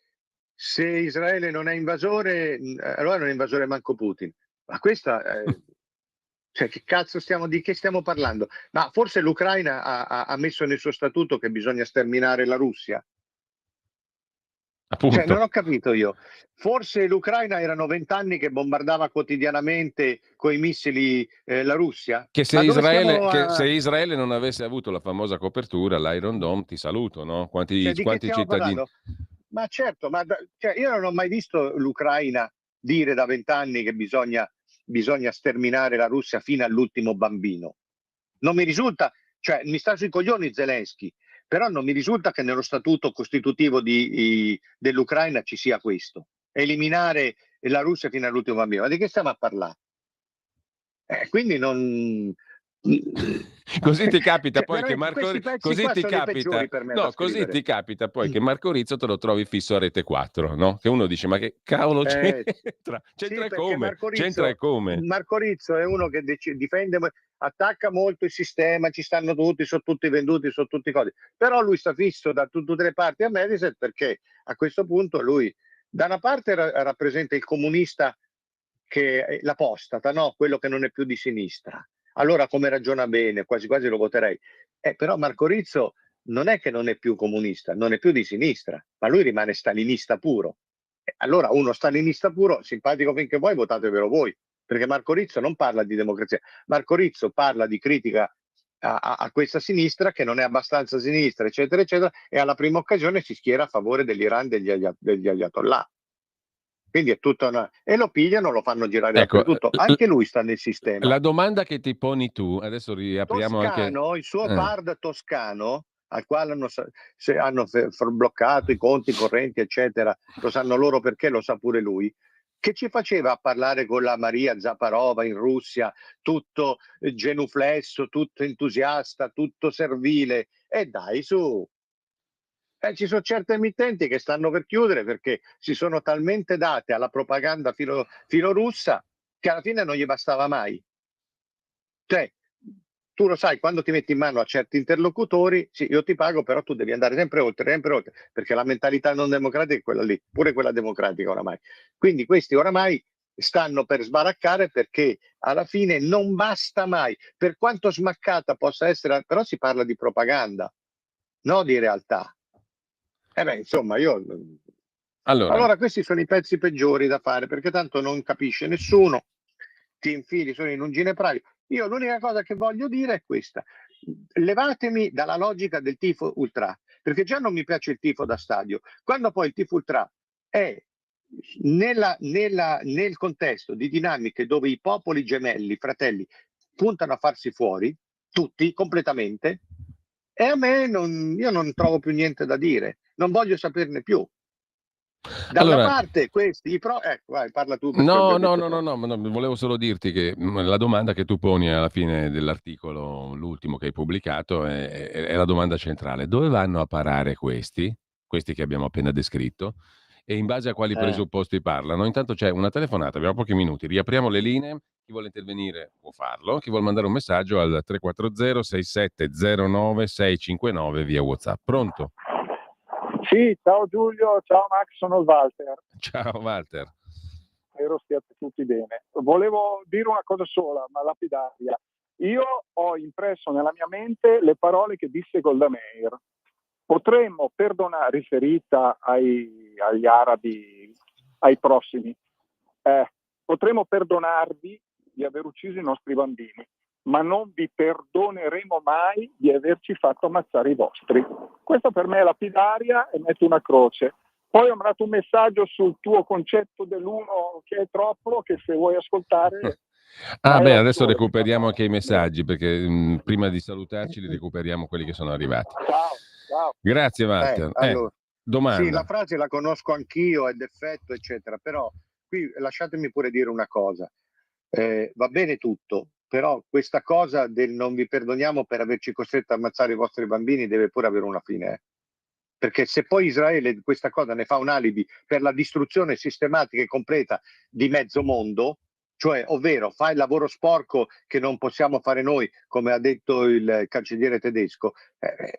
[SPEAKER 4] Israele non è invasore, allora non è invasore manco Putin. Ma questa cioè che cazzo di che stiamo parlando? Ma forse l'Ucraina ha messo nel suo statuto che bisogna sterminare la Russia?
[SPEAKER 3] Appunto.
[SPEAKER 4] Cioè, non ho capito io. Forse l'Ucraina erano 20 anni che bombardava quotidianamente coi missili la Russia?
[SPEAKER 3] Che se
[SPEAKER 4] Ma dove stiamo
[SPEAKER 3] se Israele non avesse avuto la famosa copertura, l'Iron Dome, ti saluto, no?
[SPEAKER 4] Cioè, di che
[SPEAKER 3] Quanti
[SPEAKER 4] stiamo
[SPEAKER 3] cittadini?
[SPEAKER 4] parlando? Ma certo, cioè, io non ho mai visto l'Ucraina dire da 20 anni che bisogna sterminare la Russia fino all'ultimo bambino. Non mi risulta, cioè mi sta sui coglioni Zelensky, però non mi risulta che nello statuto costitutivo dell'Ucraina ci sia questo. Eliminare la Russia fino all'ultimo bambino. Ma di che stiamo a parlare? Quindi non...
[SPEAKER 3] Così ti capita
[SPEAKER 4] Cioè,
[SPEAKER 3] poi che
[SPEAKER 4] veramente,
[SPEAKER 3] Marco
[SPEAKER 4] questi pezzi
[SPEAKER 3] così
[SPEAKER 4] qua
[SPEAKER 3] ti
[SPEAKER 4] sono i
[SPEAKER 3] capita
[SPEAKER 4] peggiori per me
[SPEAKER 3] no,
[SPEAKER 4] da
[SPEAKER 3] così
[SPEAKER 4] scrivere.
[SPEAKER 3] ti capita poi che Marco Rizzo te lo trovi fisso a Rete 4, no? Che uno dice ma che cavolo c'entra? C'entra e come? C'entra e come?
[SPEAKER 4] Marco Rizzo è uno che difende, attacca molto il sistema, ci stanno tutti, sono tutti venduti, sono tutti cose. Però lui sta fisso da tutte le parti a Mediaset perché a questo punto lui da una parte rappresenta il comunista che è l'apostata, no? Quello che non è più di sinistra. Allora come ragiona bene, quasi quasi lo voterei. Però Marco Rizzo non è che non è più comunista, non è più di sinistra, ma lui rimane stalinista puro. Allora uno stalinista puro, simpatico finché vuoi, votatevelo voi, perché Marco Rizzo non parla di democrazia, Marco Rizzo parla di critica a questa sinistra che non è abbastanza sinistra, eccetera, eccetera, e alla prima occasione si schiera a favore dell'Iran, degli ayatollah. Quindi è tutta una... E lo pigliano, lo fanno girare dappertutto. Anche lui sta nel sistema.
[SPEAKER 3] La domanda che ti poni tu, adesso riapriamo
[SPEAKER 4] Toscano,
[SPEAKER 3] anche...
[SPEAKER 4] il suo TARD toscano, al quale hanno bloccato i conti correnti, eccetera, lo sanno loro perché, lo sa pure lui, che ci faceva a parlare con la Maria Zaparova in Russia, tutto genuflesso, tutto entusiasta, tutto servile. E dai, su! Ci sono certe emittenti che stanno per chiudere perché si sono talmente date alla propaganda filorussa che alla fine non gli bastava mai. Cioè, tu lo sai, quando ti metti in mano a certi interlocutori, sì, io ti pago, però tu devi andare sempre oltre, perché la mentalità non democratica è quella lì, pure quella democratica oramai. Quindi questi oramai stanno per sbaraccare perché alla fine non basta mai, per quanto smaccata possa essere, però si parla di propaganda, no di realtà. Insomma, io... Allora, questi sono i pezzi peggiori da fare, perché tanto non capisce nessuno, ti infili solo in un ginepraio. Io l'unica cosa che voglio dire è questa: levatemi dalla logica del tifo ultra, perché già non mi piace il tifo da stadio. Quando poi il tifo ultra è nel contesto di dinamiche dove i popoli gemelli, fratelli, puntano a farsi fuori, tutti, completamente, e a me io non trovo più niente da dire, non voglio saperne più. Da parte questi, vai, parla tu.
[SPEAKER 3] No, volevo solo dirti che la domanda che tu poni alla fine dell'articolo, l'ultimo che hai pubblicato, è la domanda centrale. Dove vanno a parare questi che abbiamo appena descritto, e in base a quali presupposti parlano? Intanto c'è una telefonata, abbiamo pochi minuti, riapriamo le linee, chi vuole intervenire può farlo, chi vuole mandare un messaggio al 340 6709 659 via WhatsApp. Pronto?
[SPEAKER 12] Sì, ciao Giulio, ciao Max, sono il Walter.
[SPEAKER 3] Ciao Walter.
[SPEAKER 12] spero stiate tutti bene. Volevo dire una cosa sola, ma lapidaria. Io ho impresso nella mia mente le parole che disse Golda Meir. Potremmo perdonare, riferita agli arabi, ai prossimi, potremmo perdonarvi di aver ucciso i nostri bambini, ma non vi perdoneremo mai di averci fatto ammazzare i vostri. Questa per me è lapidaria e metto una croce. Poi ho mandato un messaggio sul tuo concetto dell'uno che è troppo, che se vuoi ascoltare...
[SPEAKER 3] Adesso recuperiamo anche i messaggi, perché prima di salutarci li recuperiamo quelli che sono arrivati.
[SPEAKER 12] Ciao.
[SPEAKER 3] Grazie Walter.
[SPEAKER 4] Allora,
[SPEAKER 3] domanda.
[SPEAKER 4] sì, la frase la conosco anch'io, è d'effetto, eccetera, però qui lasciatemi pure dire una cosa. Va bene tutto, però questa cosa del non vi perdoniamo per averci costretto a ammazzare i vostri bambini deve pure avere una fine. Perché se poi Israele questa cosa ne fa un alibi per la distruzione sistematica e completa di mezzo mondo, cioè ovvero fa il lavoro sporco che non possiamo fare noi, come ha detto il cancelliere tedesco,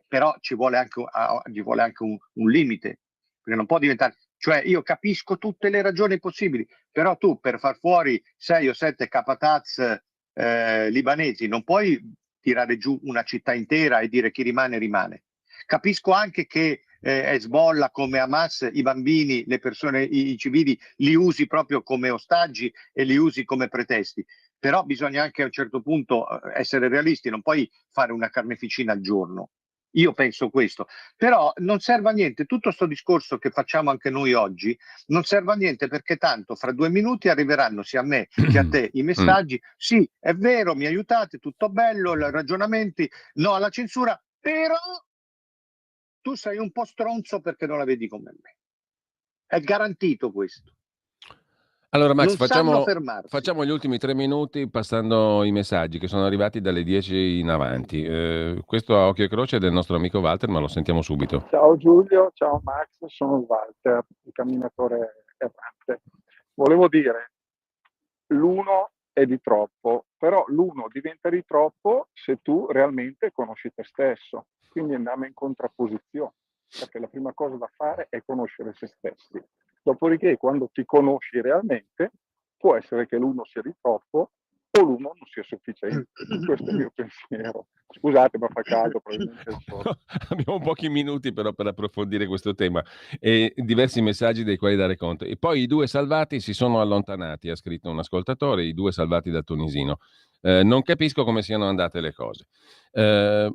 [SPEAKER 4] però ci vuole anche un limite, perché non può diventare, cioè io capisco tutte le ragioni possibili, però tu per far fuori 6 o 7 capataz libanesi non puoi tirare giù una città intera e dire chi rimane rimane. Capisco anche che Hezbollah come Hamas i bambini, le persone, i civili li usi proprio come ostaggi e li usi come pretesti, però bisogna anche a un certo punto essere realisti, non puoi fare una carneficina al giorno. Io penso questo, però non serve a niente, tutto sto discorso che facciamo anche noi oggi non serve a niente, perché tanto fra 2 minuti arriveranno sia a me che a te i messaggi, sì è vero, mi aiutate, tutto bello, i ragionamenti, no alla censura, però tu sei un po' stronzo perché non la vedi come me. È garantito questo.
[SPEAKER 3] Allora Max,
[SPEAKER 4] Non sanno fermarsi.
[SPEAKER 3] facciamo gli ultimi 3 minuti passando i messaggi che sono arrivati dalle 10 in avanti. Questo a occhio e croce è del nostro amico Walter, ma lo sentiamo subito.
[SPEAKER 12] Ciao Giulio, ciao Max, sono Walter, il camminatore errante. Volevo dire, l'uno è di troppo, però l'uno diventa di troppo se tu realmente conosci te stesso. Quindi andiamo in contrapposizione, perché la prima cosa da fare è conoscere se stessi. Dopodiché, quando ti conosci realmente, può essere che l'uno sia di troppo o l'uno non sia sufficiente. Questo è il mio pensiero. Scusate, ma fa caldo, probabilmente il sole.
[SPEAKER 3] Abbiamo pochi minuti però per approfondire questo tema e diversi messaggi dei quali dare conto. E poi i 2 salvati si sono allontanati, ha scritto un ascoltatore, i 2 salvati dal tunisino. Non capisco come siano andate le cose.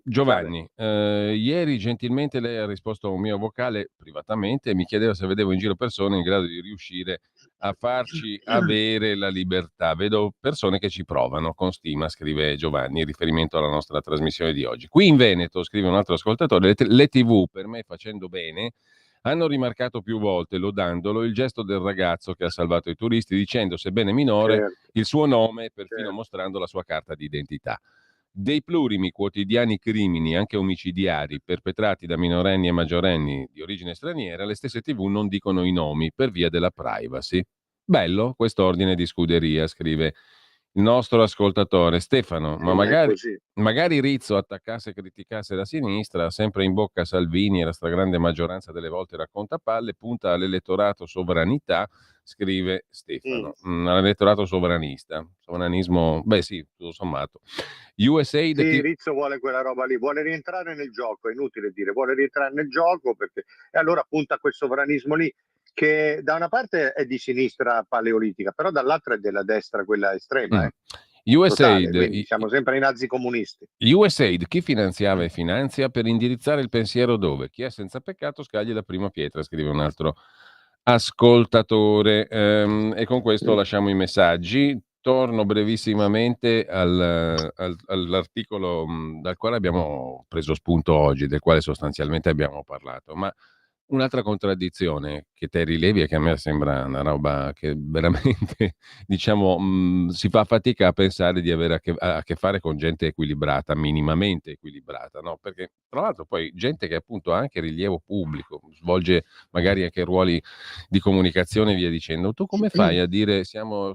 [SPEAKER 3] Giovanni, ieri gentilmente lei ha risposto a un mio vocale privatamente e mi chiedeva se vedevo in giro persone in grado di riuscire a farci avere la libertà. Vedo persone che ci provano con stima, scrive Giovanni, in riferimento alla nostra trasmissione di oggi. Qui in Veneto, scrive un altro ascoltatore, le TV, per me facendo bene, hanno rimarcato più volte, lodandolo, il gesto del ragazzo che ha salvato i turisti, dicendo, sebbene minore, il suo nome e perfino mostrando la sua carta d'identità. Dei plurimi quotidiani crimini, anche omicidiari, perpetrati da minorenni e maggiorenni di origine straniera, le stesse TV non dicono i nomi per via della privacy. Bello questo ordine di scuderia, scrive il nostro ascoltatore Stefano, ma magari Rizzo attaccasse e criticasse la sinistra, sempre in bocca Salvini e la stragrande maggioranza delle volte racconta palle, punta all'elettorato sovranità, scrive Stefano, all'elettorato sovranista, sovranismo, beh sì, tutto sommato. USAID
[SPEAKER 4] sì, Rizzo vuole quella roba lì, vuole rientrare nel gioco, è inutile dire, vuole rientrare nel gioco perché, e allora punta a quel sovranismo lì, che da una parte è di sinistra paleolitica, però dall'altra è della destra, quella estrema.
[SPEAKER 3] USAID,
[SPEAKER 4] totale, siamo sempre i nazi comunisti.
[SPEAKER 3] USAID, chi finanziava e finanzia per indirizzare il pensiero dove? Chi è senza peccato scagli la prima pietra, scrive un altro ascoltatore. E con questo lasciamo i messaggi. Torno brevissimamente all'articolo dal quale abbiamo preso spunto oggi, del quale sostanzialmente abbiamo parlato, ma un'altra contraddizione che te rilevi e che a me sembra una roba che veramente, diciamo, si fa fatica a pensare di avere a che fare con gente equilibrata, minimamente equilibrata, no? Perché tra l'altro poi gente che appunto ha anche rilievo pubblico, svolge magari anche ruoli di comunicazione e via dicendo. Tu come fai a dire siamo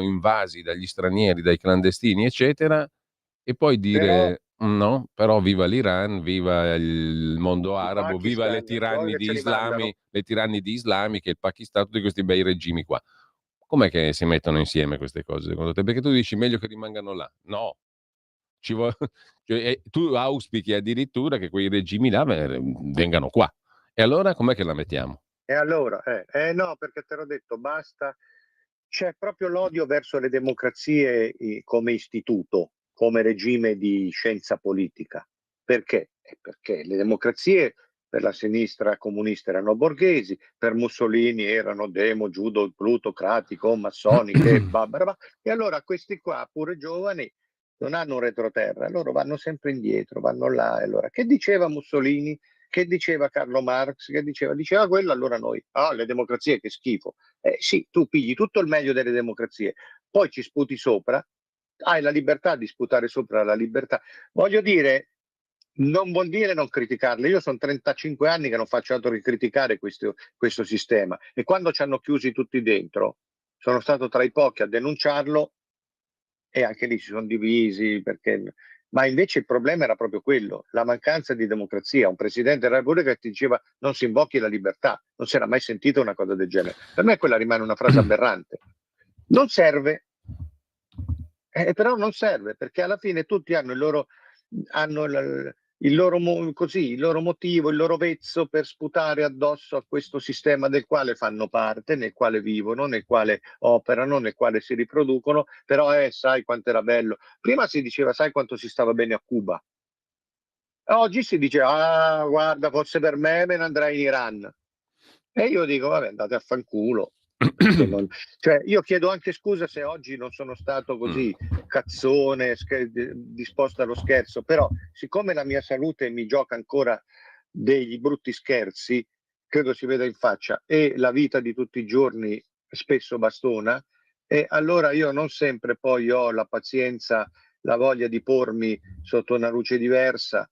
[SPEAKER 3] invasi dagli stranieri, dai clandestini, eccetera, e poi dire... No, però viva l'Iran, viva il mondo arabo, viva le tiranni di islami che il Pakistan, tutti questi bei regimi qua. Com'è che si mettono insieme queste cose secondo te? Perché tu dici meglio che rimangano là. No, cioè, tu auspichi addirittura che quei regimi là vengano qua. E allora com'è che la mettiamo?
[SPEAKER 4] E allora, no, perché te l'ho detto, basta. C'è proprio l'odio verso le democrazie come istituto, come regime di scienza politica. Perché? Perché le democrazie per la sinistra comunista erano borghesi, per Mussolini erano demo, giudo, plutocratico, massoniche, e allora questi qua, pure giovani, non hanno un retroterra, loro vanno sempre indietro, vanno là. E allora, che diceva Mussolini? Che diceva Carlo Marx? Che diceva quello, allora noi, le democrazie che schifo. Sì, tu pigli tutto il meglio delle democrazie, poi ci sputi sopra, hai la libertà di sputare sopra la libertà. Voglio dire, non vuol dire non criticarle. Io sono 35 anni che non faccio altro che criticare questo sistema, e quando ci hanno chiusi tutti dentro, sono stato tra i pochi a denunciarlo, e anche lì si sono divisi, ma invece il problema era proprio quello, la mancanza di democrazia. Un Presidente della Repubblica che ti diceva non si invochi la libertà, non si era mai sentita una cosa del genere. Per me quella rimane una frase aberrante. Non serve, però non serve, perché alla fine tutti hanno il loro motivo, il loro vezzo per sputare addosso a questo sistema del quale fanno parte, nel quale vivono, nel quale operano, nel quale si riproducono. Però sai quanto era bello. Prima si diceva sai quanto si stava bene a Cuba. Oggi si dice guarda, forse per me ne andrei in Iran. E io dico vabbè, andate a fanculo. Cioè, io chiedo anche scusa se oggi non sono stato così cazzone, disposto allo scherzo, però siccome la mia salute mi gioca ancora degli brutti scherzi, credo si veda in faccia, e la vita di tutti i giorni spesso bastona, e allora io non sempre poi ho la pazienza, la voglia di pormi sotto una luce diversa,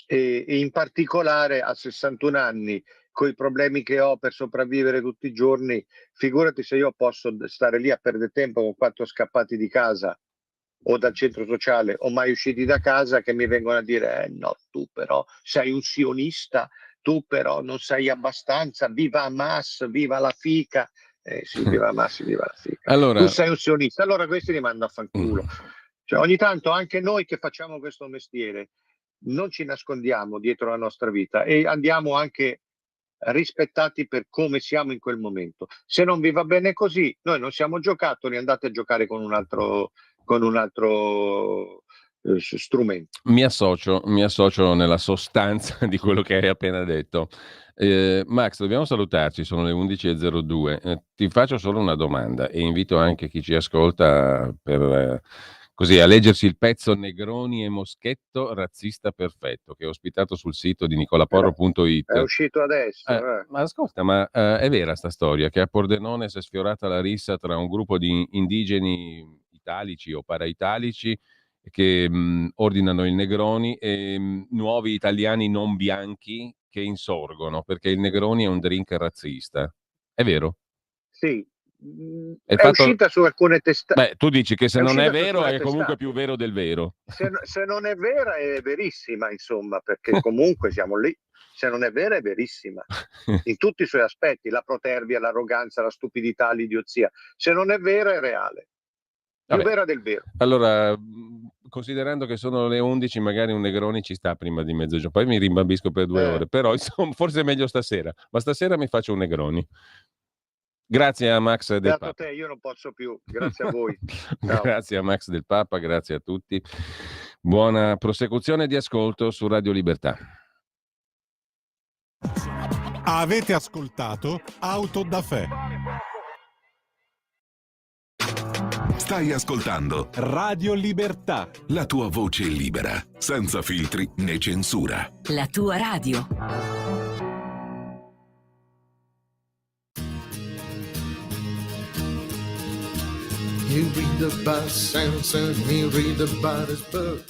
[SPEAKER 4] e in particolare a 61 anni, con i problemi che ho per sopravvivere tutti i giorni, figurati se io posso stare lì a perdere tempo con 4 scappati di casa o dal centro sociale o mai usciti da casa, che mi vengono a dire no, tu però sei un sionista, tu però non sei abbastanza, viva Hamas, viva la fica. Sì, viva Hamas, viva la fica.
[SPEAKER 3] Allora,
[SPEAKER 4] tu sei un sionista, allora questi li mando a fanculo. Cioè, ogni tanto anche noi che facciamo questo mestiere non ci nascondiamo dietro la nostra vita e andiamo anche rispettati per come siamo in quel momento. Se non vi va bene così, noi non siamo giocattoli, andate a giocare con un altro strumento.
[SPEAKER 3] Mi associo nella sostanza di quello che hai appena detto. Max, dobbiamo salutarci, sono le 11.02. Ti faccio solo una domanda e invito anche chi ci ascolta così a leggersi il pezzo Negroni e Moschetto, razzista perfetto, che ho ospitato sul sito di nicolaporro.it.
[SPEAKER 4] È uscito adesso.
[SPEAKER 3] Ma ascolta, è vera sta storia che a Pordenone si è sfiorata la rissa tra un gruppo di indigeni italici o paraitalici che ordinano il Negroni e nuovi italiani non bianchi che insorgono, perché il Negroni è un drink razzista. È vero?
[SPEAKER 4] Sì. È uscita su alcune testate.
[SPEAKER 3] Beh, tu dici che se non è vero è comunque più vero del vero.
[SPEAKER 4] Se non è vera è verissima, insomma, perché comunque siamo lì. Se non è vera è verissima in tutti i suoi aspetti, la protervia, l'arroganza, la stupidità, l'idiozia. Se non è vera è reale. Più vera del vero.
[SPEAKER 3] Allora, considerando che sono le 11, magari un Negroni ci sta prima di mezzogiorno, poi mi rimbambisco per 2 ore, però insomma forse è meglio stasera, ma stasera mi faccio un Negroni. Grazie a Max del Papa.
[SPEAKER 4] A te, io non posso più, grazie a voi.
[SPEAKER 3] Grazie a Max del Papa, grazie a tutti. Buona prosecuzione di ascolto su Radio Libertà.
[SPEAKER 2] Avete ascoltato Auto da Fè.
[SPEAKER 11] Stai ascoltando
[SPEAKER 2] Radio Libertà,
[SPEAKER 11] la tua voce libera, senza filtri né censura.
[SPEAKER 15] La tua radio.
[SPEAKER 16] You read about Samson, me read about his book.